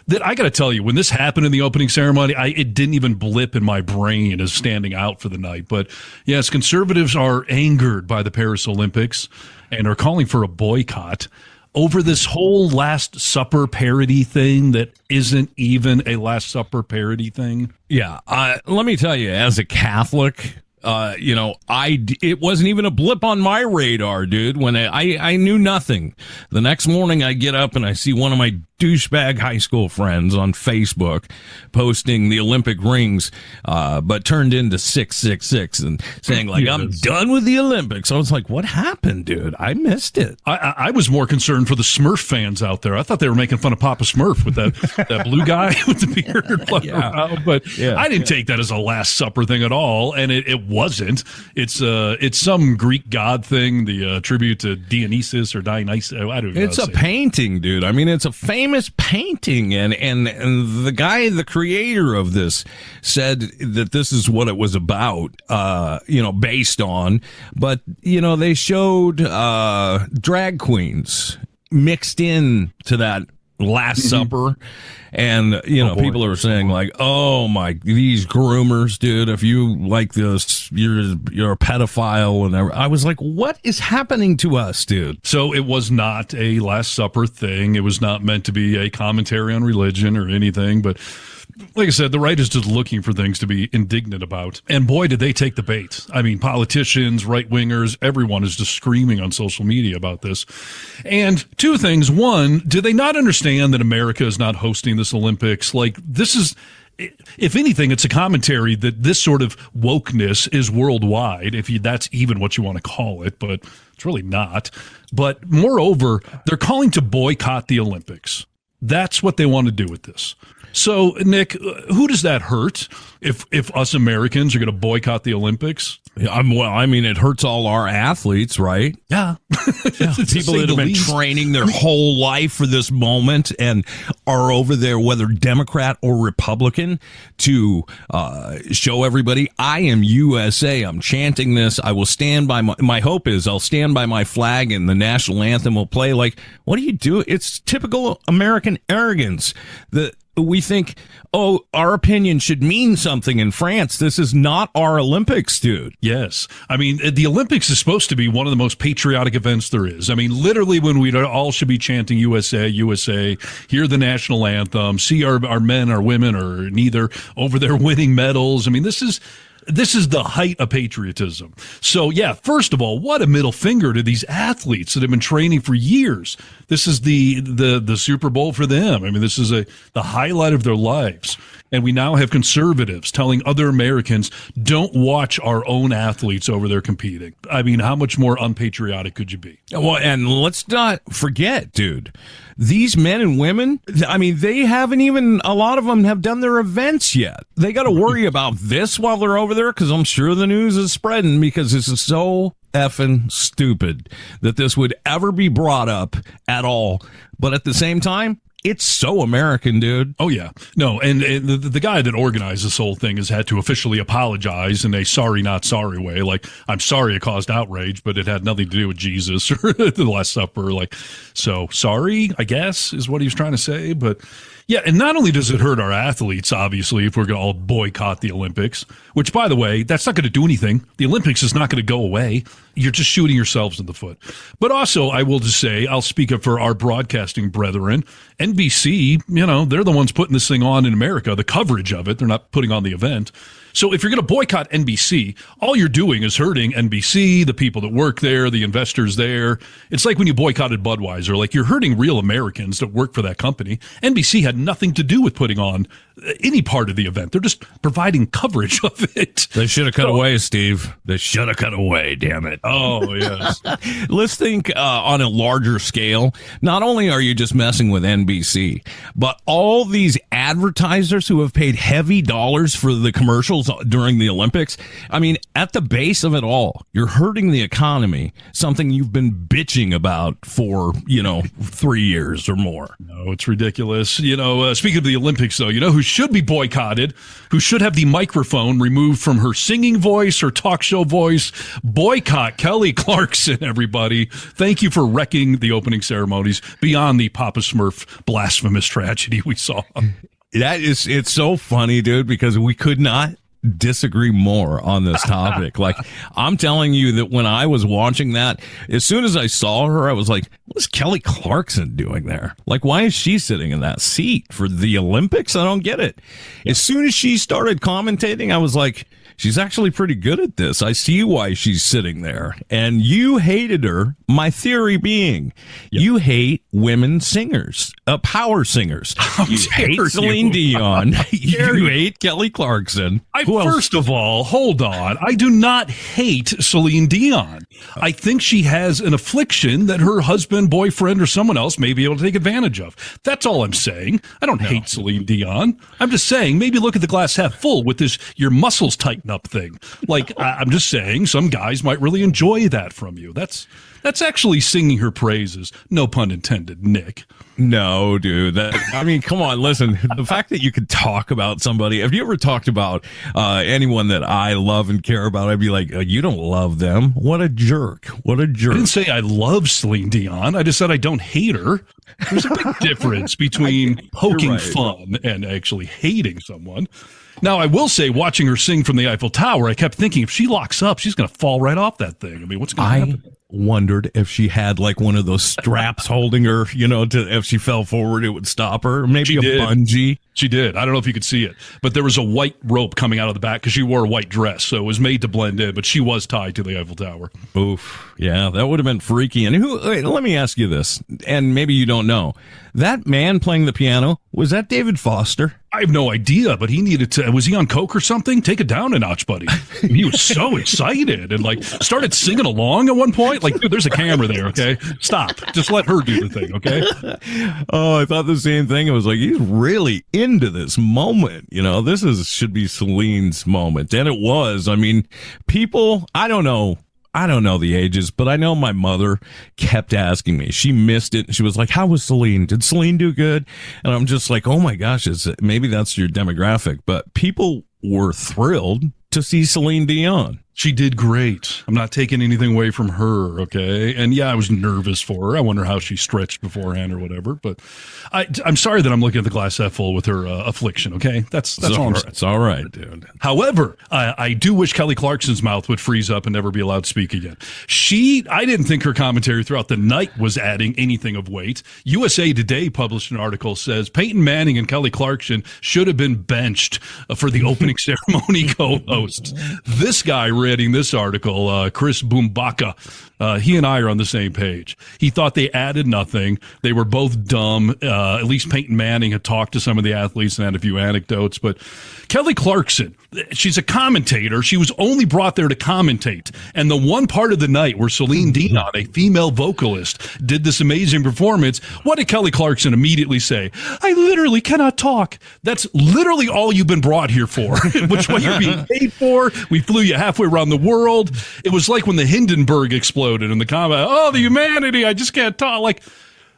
That I got to tell you, when this happened in the opening ceremony, it didn't even blip in my brain as standing out for the night. But yes, conservatives are angered by the Paris Olympics and are calling for a boycott over this whole Last Supper parody thing that isn't even a Last Supper parody thing. Yeah, let me tell you, as a Catholic, it wasn't even a blip on my radar, dude. When I knew nothing. The next morning I get up and I see one of my douchebag high school friends on Facebook posting the Olympic rings, but turned into 666 and saying like, I'm done with the Olympics. I was like, what happened, dude? I missed it. I was more concerned for the Smurf fans out there. I thought they were making fun of Papa Smurf with that blue guy with the beard floating around, but I didn't take that as a Last Supper thing at all, and it wasn't. It's some Greek god thing, the tribute to Dionysus or Dionysus. I don't know. It's a painting, dude. I mean, it's a famous painting, and the guy, the creator of this, said that this is what it was about, based on. But they showed drag queens mixed in to that Last Supper, and people are saying like, oh my, these groomers, dude, if you like this, you're a pedophile. And I was like, what is happening to us, dude? So it was not a Last Supper thing. It was not meant to be a commentary on religion or anything, but like I said, the right is just looking for things to be indignant about. And boy, did they take the bait. I mean, politicians, right-wingers, everyone is just screaming on social media about this. And two things. One, do they not understand that America is not hosting this Olympics? Like, this is, if anything, it's a commentary that this sort of wokeness is worldwide, if that's even what you want to call it, but it's really not. But moreover, they're calling to boycott the Olympics. That's what they want to do with this. So, Nick, who does that hurt if us Americans are going to boycott the Olympics? It hurts all our athletes, right? Yeah. People that have been training their whole life for this moment and are over there, whether Democrat or Republican, to show everybody, I am USA. I'm chanting this. I will stand by my hope is I'll stand by my flag and the national anthem will play. Like, what do you do? It's typical American arrogance that we think, oh, our opinion should mean something in France. This is not our Olympics, dude. Yes. I mean, the Olympics is supposed to be one of the most patriotic events there is. I mean, literally when we all should be chanting USA, USA, hear the national anthem, see our men, our women, or neither over there winning medals. I mean, this is the height of patriotism. So, yeah, first of all, what a middle finger to these athletes that have been training for years. This is the Super Bowl for them. I mean, this is the highlight of their lives. And we now have conservatives telling other Americans, don't watch our own athletes over there competing. I mean, how much more unpatriotic could you be? Well, and let's not forget, dude, these men and women, I mean, they haven't even, a lot of them have done their events yet. They got to worry about this while they're over there, because I'm sure the news is spreading, because this is so effing stupid that this would ever be brought up at all. But at the same time, it's so American, dude. Oh, yeah. No, and the guy that organized this whole thing has had to officially apologize in a sorry, not sorry way. Like, I'm sorry it caused outrage, but it had nothing to do with Jesus or the Last Supper. Like, so sorry, I guess, is what he was trying to say. But yeah, and not only does it hurt our athletes, obviously, if we're going to all boycott the Olympics, which, by the way, that's not going to do anything. The Olympics is not going to go away. You're just shooting yourselves in the foot. But also, I will just say, I'll speak up for our broadcasting brethren. NBC, they're the ones putting this thing on in America, the coverage of it. They're not putting on the event. So if you're going to boycott NBC, all you're doing is hurting NBC, the people that work there, the investors there. It's like when you boycotted Budweiser, like you're hurting real Americans that work for that company. NBC had nothing to do with putting on any part of the event. They're just providing coverage of it. They should have cut away, Steve. They should have cut away, damn it. Oh, yes. Let's think on a larger scale. Not only are you just messing with NBC, but all these advertisers who have paid heavy dollars for the commercials during the Olympics. I mean, at the base of it all, you're hurting the economy, something you've been bitching about for, 3 years or more. No, it's ridiculous. Speaking of the Olympics, though, who should be boycotted, who should have the microphone removed from her singing voice or talk show voice? Boycott Kelly Clarkson, everybody. Thank you for wrecking the opening ceremonies beyond the Papa Smurf blasphemous tragedy we saw. It's so funny, dude, because we could not disagree more on this topic. Like, I'm telling you that when I was watching that, as soon as I saw her, I was like, what is Kelly Clarkson doing there? Like, why is she sitting in that seat for the Olympics? I don't get it. As soon as she started commentating, I was like, she's actually pretty good at this. I see why she's sitting there. And you hated her. My theory being, you hate women singers, power singers. You hate Celine Dion. You hate Kelly Clarkson. First of all, hold on. I do not hate Celine Dion. I think she has an affliction that her husband, boyfriend, or someone else may be able to take advantage of. That's all I'm saying. I don't hate Celine Dion. I'm just saying, maybe look at the glass half full with this your muscles tighten up thing. Like, I'm just saying some guys might really enjoy that from you. That's actually singing her praises. No pun intended, Nick. No, dude. I mean, come on, listen. The fact that you could talk about somebody, have you ever talked about anyone that I love and care about? I'd be like, you don't love them. What a jerk. What a jerk. I didn't say I love Celine Dion. I just said I don't hate her. There's a big difference between poking fun and actually hating someone. Now, I will say, watching her sing from the Eiffel Tower, I kept thinking, if she locks up, she's going to fall right off that thing. I mean, what's going to happen? Wondered if she had like one of those straps holding her, if she fell forward, it would stop her. Or maybe bungee. She did. I don't know if you could see it, but there was a white rope coming out of the back because she wore a white dress, so it was made to blend in, but she was tied to the Eiffel Tower. Oof. Yeah, that would have been freaky. And let me ask you this, and maybe you don't know. That man playing the piano, was that David Foster? I have no idea, but he needed to. Was he on coke or something? Take it down a notch, buddy. He was so excited and like started singing along at one point. Like, dude, there's a camera there, okay? Stop. Just let her do the thing, okay? Oh, I thought the same thing. I was like, he's really into this moment. This should be Celine's moment. And it was. I mean, people, I don't know the ages, but I know my mother kept asking me. She missed it. She was like, how was Celine? Did Celine do good? And I'm just like, oh my gosh, maybe that's your demographic. But people were thrilled to see Celine Dion. She did great. I'm not taking anything away from her, okay? And yeah, I was nervous for her. I wonder how she stretched beforehand or whatever. But I'm sorry that I'm looking at the glass half full with her affliction, okay? That's all I'm saying. It's all right, dude. However, I do wish Kelly Clarkson's mouth would freeze up and never be allowed to speak again. I didn't think her commentary throughout the night was adding anything of weight. USA Today published an article says Peyton Manning and Kelly Clarkson should have been benched for the opening ceremony co-hosts. This guy reading this article, Chris Boombaka, he and I are on the same page. He thought they added nothing. They were both dumb. At least Peyton Manning had talked to some of the athletes and had a few anecdotes. But Kelly Clarkson, she's a commentator. She was only brought there to commentate. And the one part of the night where Celine Dion, a female vocalist, did this amazing performance, what did Kelly Clarkson immediately say? I literally cannot talk. That's literally all you've been brought here for, which what you're being paid for. We flew you halfway around the world. It was like when the Hindenburg exploded in the combat. Oh, the humanity. I just can't talk. Like,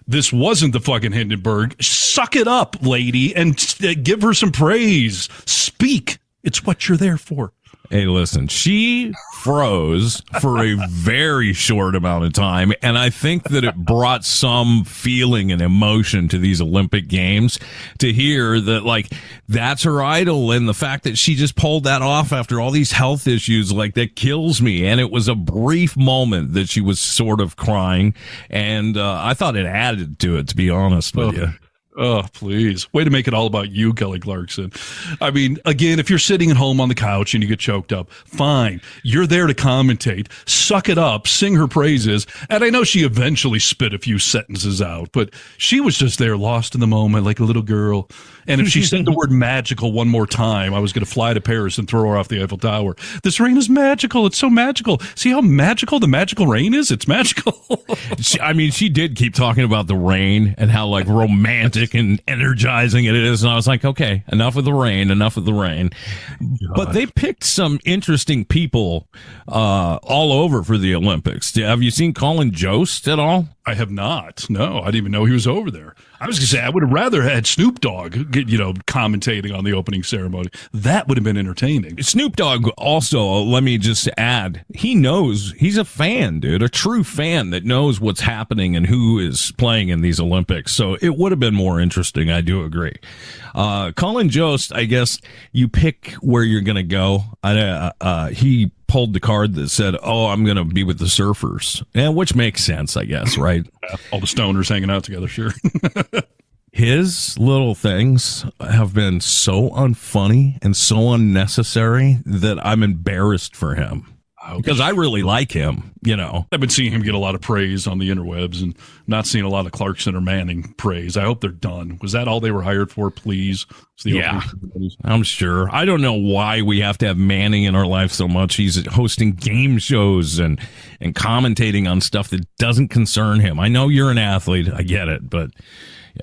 this wasn't the fucking Hindenburg. Suck it up, lady, and give her some praise. Speak. It's what you're there for. Hey, listen, she froze for a very short amount of time, and I think that it brought some feeling and emotion to these Olympic Games to hear that, like, that's her idol, and the fact that she just pulled that off after all these health issues, like, that kills me. And it was a brief moment that she was sort of crying, and I thought it added to it, to be honest with you. Oh, please. Way to make it all about you, Kelly Clarkson. I mean, again, if you're sitting at home on the couch and you get choked up, fine. You're there to commentate. Suck it up. Sing her praises. And I know she eventually spit a few sentences out, but she was just there lost in the moment like a little girl. And if she said the word magical one more time, I was going to fly to Paris and throw her off the Eiffel Tower. This rain is magical. It's so magical. See how magical the magical rain is? It's magical. She did keep talking about the rain and how, like, romantic and energizing it is. And I was like, okay, enough of the rain. God. But they picked some interesting people all over for the Olympics. Have you seen Colin Jost at all? I have not. No, I didn't even know he was over there. I was going to say, I would have rather had Snoop Dogg, commentating on the opening ceremony. That would have been entertaining. Snoop Dogg also, let me just add, he knows, he's a fan, dude, a true fan that knows what's happening and who is playing in these Olympics. So it would have been more interesting. I do agree. Colin Jost, I guess you pick where you're going to go. He pulled the card that said, oh, I'm going to be with the surfers, which makes sense, I guess, right? All the stoners hanging out together, sure. His little things have been so unfunny and so unnecessary that I'm embarrassed for him. Because I really like him, you know. I've been seeing him get a lot of praise on the interwebs and not seeing a lot of Clarkson or Manning praise. I hope they're done. Was that all they were hired for, please? Yeah, I'm sure. I don't know why we have to have Manning in our life so much. He's hosting game shows and commentating on stuff that doesn't concern him. I know you're an athlete. I get it. But,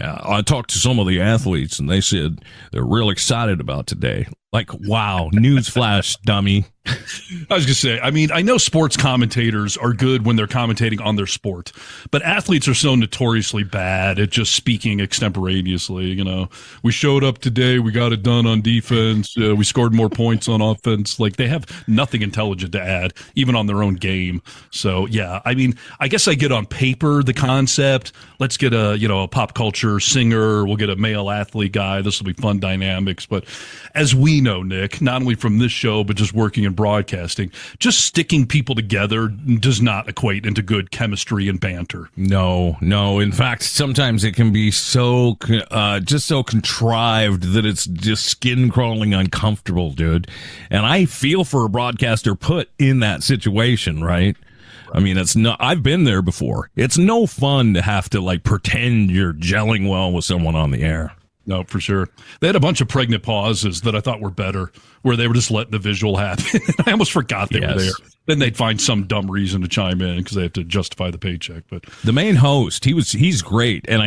yeah, I talked to some of the athletes, and they said they're real excited about today. Like, wow, newsflash, dummy. I was going to say, I mean, I know sports commentators are good when they're commentating on their sport, but athletes are so notoriously bad at just speaking extemporaneously. You know, we showed up today, we got it done on defense, we scored more points on offense. Like, they have nothing intelligent to add, even on their own game. So, yeah, I mean, I guess I get on paper the concept. Let's get a pop culture singer. We'll get a male athlete guy. This will be fun dynamics. But as we know, Nick, not only from this show, but just working in broadcasting, just sticking people together does not equate into good chemistry and banter. No. In fact, sometimes it can be so contrived that it's just skin crawling uncomfortable, dude. And I feel for a broadcaster put in that situation, right? I mean, I've been there before. It's no fun to have to like pretend you're gelling well with someone on the air. No, for sure. They had a bunch of pregnant pauses that I thought were better, where they were just letting the visual happen. I almost forgot they were there. Then they'd find some dumb reason to chime in because they have to justify the paycheck. But the main host, he's great, and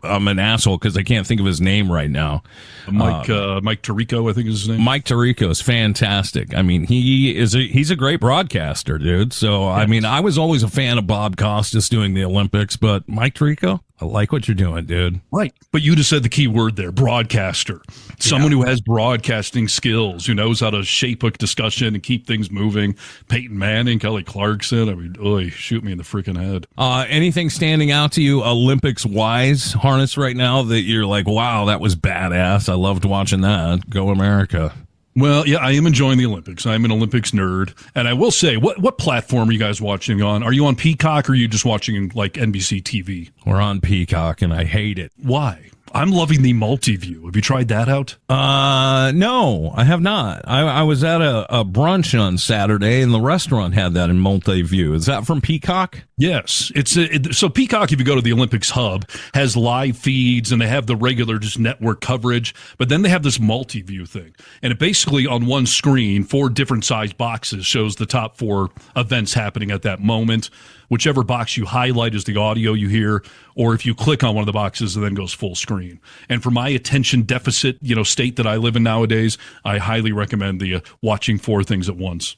I'm an asshole because I can't think of his name right now. Mike Tirico, I think is his name. Mike Tirico is fantastic. I mean, he's a great broadcaster, dude. So I mean, I was always a fan of Bob Costas doing the Olympics, but Mike Tirico, I like what you're doing, dude. Right. But you just said the key word there, broadcaster. Someone who has broadcasting skills, who knows how to shape a discussion and keep things moving. Peyton Manning, Kelly Clarkson. I mean, shoot me in the freaking head. Anything standing out to you Olympics-wise, Harness, right now that you're like, wow, that was badass. I loved watching that. Go America. Well, yeah, I am enjoying the Olympics. I'm an Olympics nerd. And I will say, what platform are you guys watching on? Are you on Peacock or are you just watching like NBC TV? We're on Peacock, and I hate it. Why? I'm loving the multi-view. Have you tried that out? No, I have not. I was at a brunch on Saturday, and the restaurant had that in multi-view. Is that from Peacock? Yes. So Peacock, if you go to the Olympics hub, has live feeds, and they have the regular just network coverage, but then they have this multi-view thing. And it basically, on one screen, 4 different size boxes shows the top 4 events happening at that moment. Whichever box you highlight is the audio you hear, or if you click on one of the boxes, it then goes full screen. And for my attention deficit, state that I live in nowadays, I highly recommend the watching 4 things at once.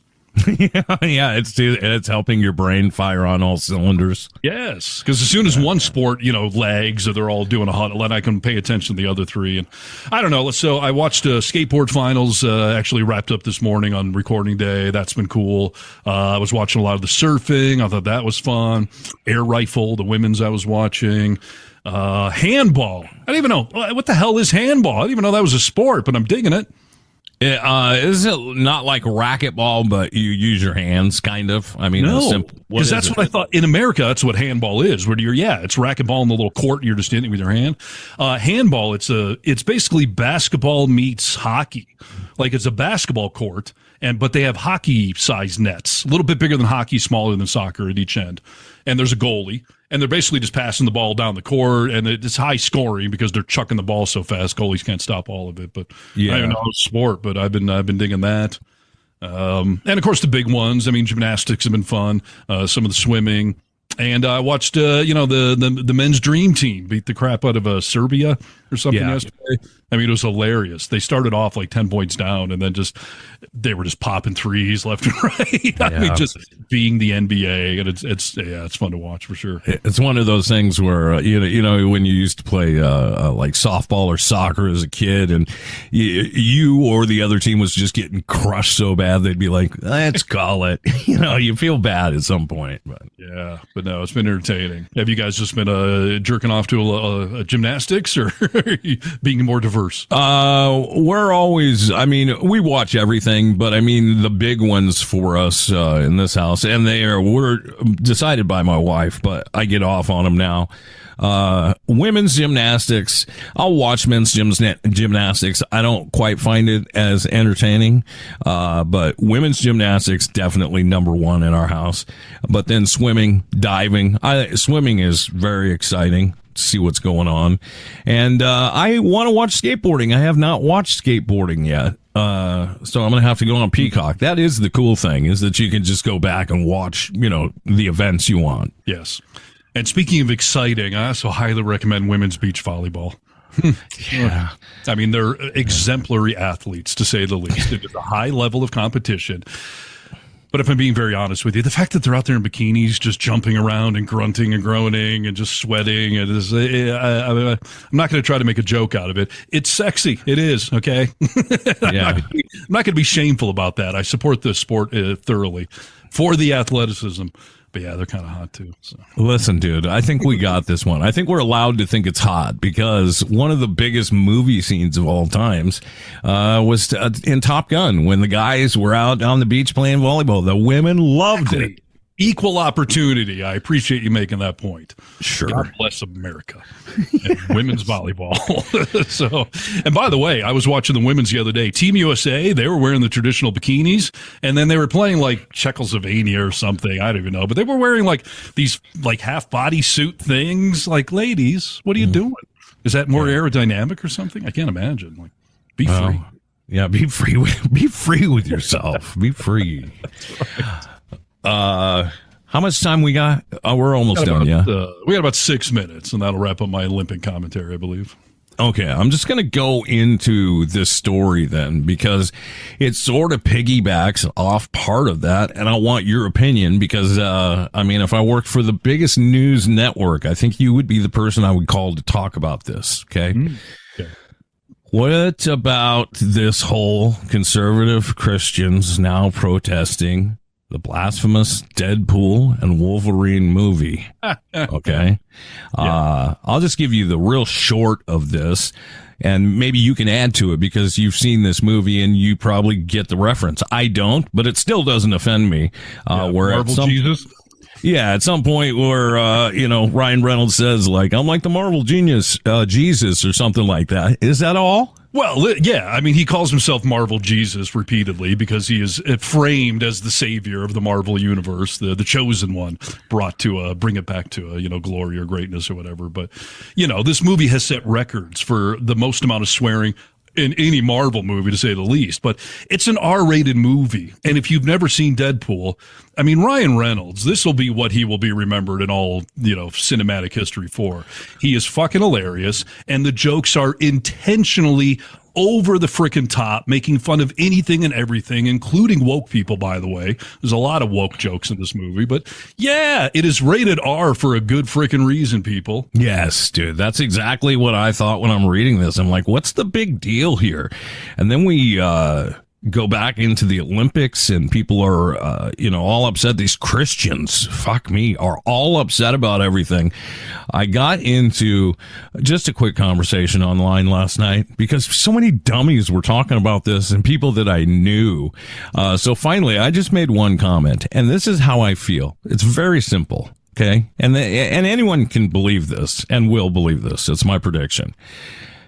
Yeah, it's helping your brain fire on all cylinders. Yes, because as soon as one sport, lags or they're all doing a huddle, then I can pay attention to the other 3. And I don't know. So I watched skateboard finals actually wrapped up this morning on recording day. That's been cool. I was watching a lot of the surfing. I thought that was fun. Air rifle, the women's I was watching. Handball. I don't even know. What the hell is handball? I didn't even know that was a sport, but I'm digging it. Is it not like racquetball, but you use your hands, kind of? I mean, no, because that's what I thought. In America, that's what handball is. Where it's racquetball in the little court, and you're just in it with your hand. Handball, it's basically basketball meets hockey. Like it's a basketball court, but they have hockey-sized nets, a little bit bigger than hockey, smaller than soccer at each end. And there's a goalie. And they're basically just passing the ball down the court, and it's high scoring because they're chucking the ball so fast. Goalies can't stop all of it. But I don't even know it's sport, but I've been digging that. And of course the big ones. I mean, gymnastics have been fun. Some of the swimming, and I watched the men's dream team beat the crap out of Serbia or something yesterday. I mean, it was hilarious. They started off like 10 points down, and then they were just popping threes left and right. I mean, just being the NBA, and it's fun to watch for sure. It's one of those things where when you used to play like softball or soccer as a kid, and you or the other team was just getting crushed so bad, they'd be like, "Let's call it." You feel bad at some point. But no, it's been entertaining. Have you guys just been jerking off to a gymnastics or? being more diverse? We're always, I mean, we watch everything, but I mean, the big ones for us, in this house, and were decided by my wife, but I get off on them now. Women's gymnastics. I'll watch men's gymnastics. I don't quite find it as entertaining. But women's gymnastics, definitely number one in our house. But then swimming, diving. Swimming is very exciting to see what's going on. And, I want to watch skateboarding. I have not watched skateboarding yet. So I'm going to have to go on Peacock. That is the cool thing, is that you can just go back and watch, the events you want. Yes. And speaking of exciting, I also highly recommend women's beach volleyball. Yeah. I mean, they're exemplary athletes, to say the least. It is a high level of competition. But if I'm being very honest with you, the fact that they're out there in bikinis just jumping around and grunting and groaning and just sweating, I'm not going to try to make a joke out of it. It's sexy. It is, okay? Yeah. I'm not going to be shameful about that. I support the sport thoroughly for the athleticism. But yeah, they're kind of hot too. So. Listen, dude, I think we got this one. I think we're allowed to think it's hot because one of the biggest movie scenes of all times was in Top Gun when the guys were out on the beach playing volleyball. The women loved it. Equal opportunity. I appreciate you making that point. Sure. God bless America and women's volleyball. So, and by the way, I was watching the women's the other day. Team USA, they were wearing the traditional bikinis, and then they were playing like Czechoslovakia or something. I don't even know, but they were wearing like these like half body suit things. Like, ladies, what are you doing? Is that more aerodynamic or something? I can't imagine. Like, be free. Yeah, be free. Be free with yourself. Be free. How much time we got? We're almost done. We got about 6 minutes, and that'll wrap up my Olympic commentary, I believe. Okay, I'm just going to go into this story then because it sort of piggybacks off part of that, and I want your opinion because, if I worked for the biggest news network, I think you would be the person I would call to talk about this, okay? Okay. What about this whole conservative Christians now protesting the blasphemous Deadpool and Wolverine movie? Okay. I'll just give you the real short of this, and maybe you can add to it because you've seen this movie and you probably get the reference. I don't, but it still doesn't offend me. Jesus? Yeah, at some point where, Ryan Reynolds says, like, I'm like the Marvel genius, Jesus, or something like that. Is that all? Well, yeah. I mean, he calls himself Marvel Jesus repeatedly because he is framed as the savior of the Marvel universe, the chosen one, brought to bring it back to glory or greatness or whatever. But, this movie has set records for the most amount of swearing in any Marvel movie, to say the least. But it's an R-rated movie. And if you've never seen Deadpool, I mean, Ryan Reynolds, this will be what he will be remembered in all, cinematic history for. He is fucking hilarious, and the jokes are intentionally over the frickin' top, making fun of anything and everything, including woke people, by the way. There's a lot of woke jokes in this movie, but yeah, it is rated R for a good frickin' reason, people. Yes, dude. That's exactly what I thought when I'm reading this. I'm like, what's the big deal here? And then we, go back into the Olympics and people are, all upset. These Christians, fuck me, are all upset about everything. I got into just a quick conversation online last night because so many dummies were talking about this and people that I knew. So finally, I just made one comment, and this is how I feel. It's very simple. Okay. And anyone can believe this and will believe this. It's my prediction.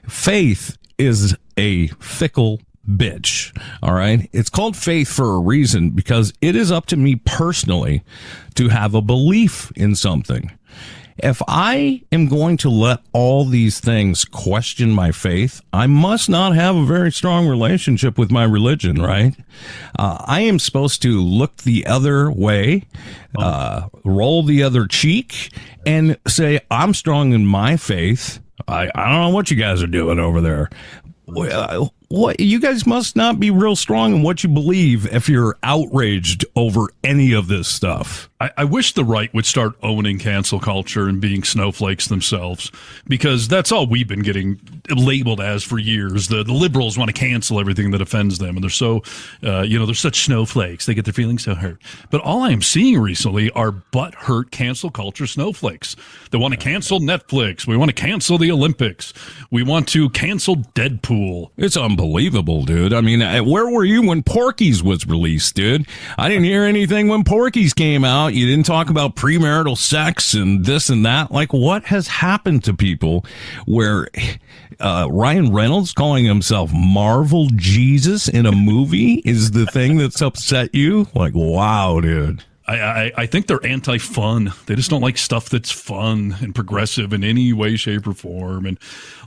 Faith is a fickle bitch. All right. It's called faith for a reason because it is up to me personally to have a belief in something. If I am going to let all these things question my faith, I must not have a very strong relationship with my religion, right? I am supposed to look the other way, roll the other cheek, and say, I'm strong in my faith. I don't know what you guys are doing over there. what you guys must not be real strong in what you believe if you're outraged over any of this stuff. I wish the right would start owning cancel culture and being snowflakes themselves, because that's all we've been getting labeled as for years. The liberals want to cancel everything that offends them, and they're so, they're such snowflakes. They get their feelings so hurt. But all I am seeing recently are butt-hurt cancel culture snowflakes. They want to cancel Netflix. We want to cancel the Olympics. We want to cancel Deadpool. It's unbelievable, dude. I mean, where were you when Porky's was released, dude? I didn't hear anything when Porky's came out. You didn't talk about premarital sex and this and that. Like, what has happened to people where Ryan Reynolds calling himself Marvel Jesus in a movie is the thing that's upset you? Like, wow, dude. I think they're anti-fun. They just don't like stuff that's fun and progressive in any way, shape, or form. And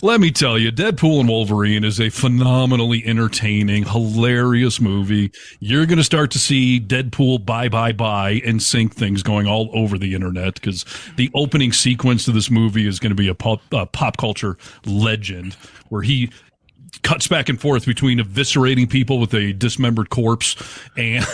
let me tell you, Deadpool and Wolverine is a phenomenally entertaining, hilarious movie. You're going to start to see Deadpool bye and sync things going all over the internet, because the opening sequence of this movie is going to be a pop culture legend, where he cuts back and forth between eviscerating people with a dismembered corpse and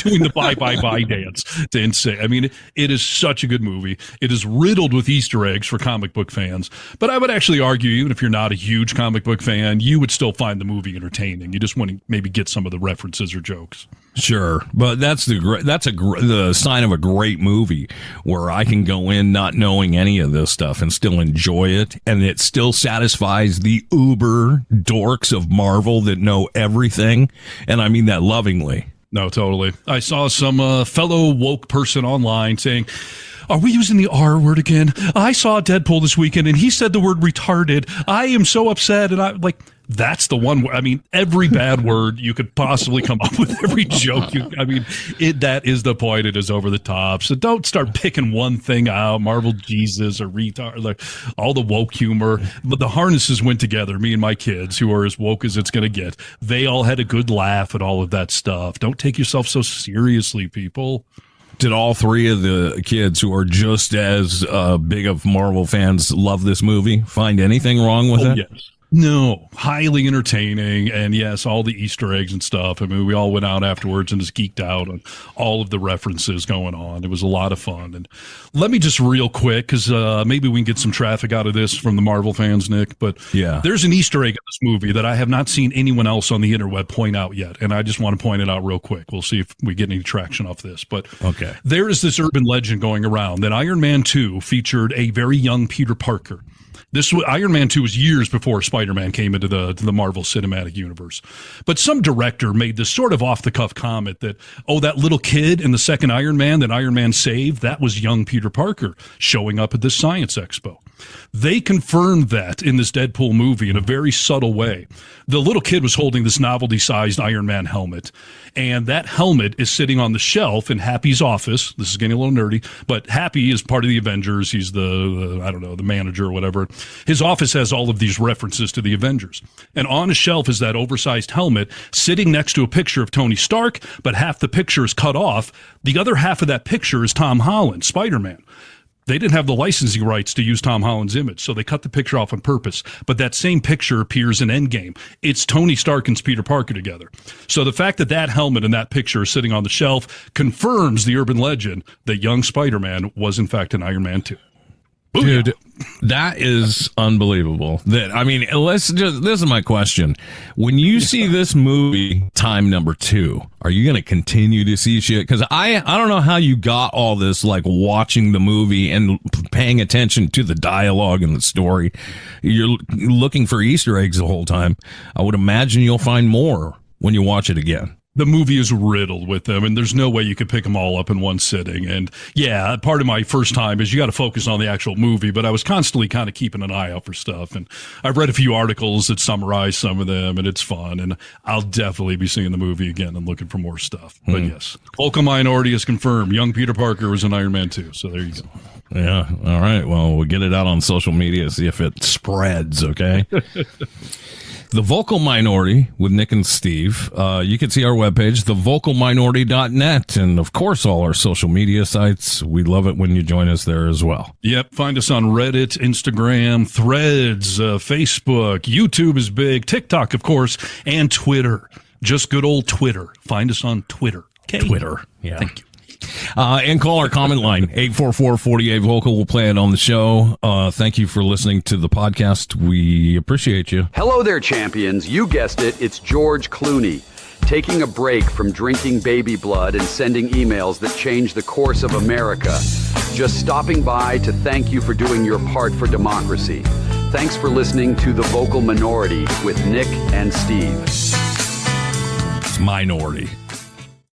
doing the bye dance to insane. I mean, it is such a good movie. It is riddled with Easter eggs for comic book fans. But I would actually argue, even if you're not a huge comic book fan, you would still find the movie entertaining. You just want to maybe get some of the references or jokes. Sure, but that's the sign of a great movie, where I can go in not knowing any of this stuff and still enjoy it, and it still satisfies the uber dorks of Marvel that know everything, and I mean that lovingly. No, totally. I saw some fellow woke person online saying, "Are we using the R word again? I saw Deadpool this weekend and he said the word retarded. I am so upset." And I'm like, that's the one. I mean, every bad word you could possibly come up with, every joke. That is the point. It is over the top. So don't start picking one thing out, Marvel Jesus or retard, like all the woke humor. But the harnesses went together. Me and my kids, who are as woke as it's going to get, they all had a good laugh at all of that stuff. Don't take yourself so seriously, people. Did all three of the kids who are just as big of Marvel fans love this movie? Find anything wrong with it? Yes. No, highly entertaining, and yes, all the Easter eggs and stuff. I mean, we all went out afterwards and just geeked out on all of the references going on. It was a lot of fun. And let me just real quick, because maybe we can get some traffic out of this from the Marvel fans, Nick, but yeah, there's an Easter egg in this movie that I have not seen anyone else on the interweb point out yet, and I just want to point it out real quick. We'll see if we get any traction off this. But okay, there is this urban legend going around that Iron Man 2 featured a very young Peter Parker. Iron Man 2 was years before Spider-Man came into the Marvel Cinematic Universe. But some director made this sort of off-the-cuff comment that, that little kid in the second Iron Man that Iron Man saved, that was young Peter Parker showing up at this science expo. They confirmed that in this Deadpool movie in a very subtle way. The little kid was holding this novelty-sized Iron Man helmet, and that helmet is sitting on the shelf in Happy's office. This is getting a little nerdy, but Happy is part of the Avengers. He's the manager or whatever. His office has all of these references to the Avengers. And on a shelf is that oversized helmet sitting next to a picture of Tony Stark, but half the picture is cut off. The other half of that picture is Tom Holland, Spider-Man. They didn't have the licensing rights to use Tom Holland's image, so they cut the picture off on purpose. But that same picture appears in Endgame. It's Tony Stark and Peter Parker together. So the fact that that helmet and that picture are sitting on the shelf confirms the urban legend that young Spider-Man was, in fact, in Iron Man 2. Booyah. Dude, that is unbelievable. This is my question. When you see this movie time number 2, are you going to continue to see shit? Because I don't know how you got all this, like watching the movie and paying attention to the dialogue and the story. You're looking for Easter eggs the whole time. I would imagine you'll find more when you watch it again. The movie is riddled with them, and there's no way you could pick them all up in one sitting. And yeah, part of my first time is you got to focus on the actual movie, but I was constantly kind of keeping an eye out for stuff. And I've read a few articles that summarize some of them, and it's fun. And I'll definitely be seeing the movie again and looking for more stuff. But yes, vocal minority is confirmed. Young Peter Parker was in Iron Man 2. So there you go. Yeah. All right. Well, we'll get it out on social media, see if it spreads. Okay. The Vocal Minority with Nick and Steve. You can see our webpage, thevocalminority.net, and of course all our social media sites. We love it when you join us there as well. Yep. Find us on Reddit, Instagram, Threads, Facebook. YouTube is big. TikTok, of course, and Twitter. Just good old Twitter. Find us on Twitter. Okay. Twitter. Yeah. Thank you. And call our comment line, 844-48-VOCAL. We'll play it on the show. Thank you for listening to the podcast. We appreciate you. Hello there, champions. You guessed it. It's George Clooney. Taking a break from drinking baby blood and sending emails that change the course of America. Just stopping by to thank you for doing your part for democracy. Thanks for listening to The Vocal Minority with Nick and Steve. It's minority.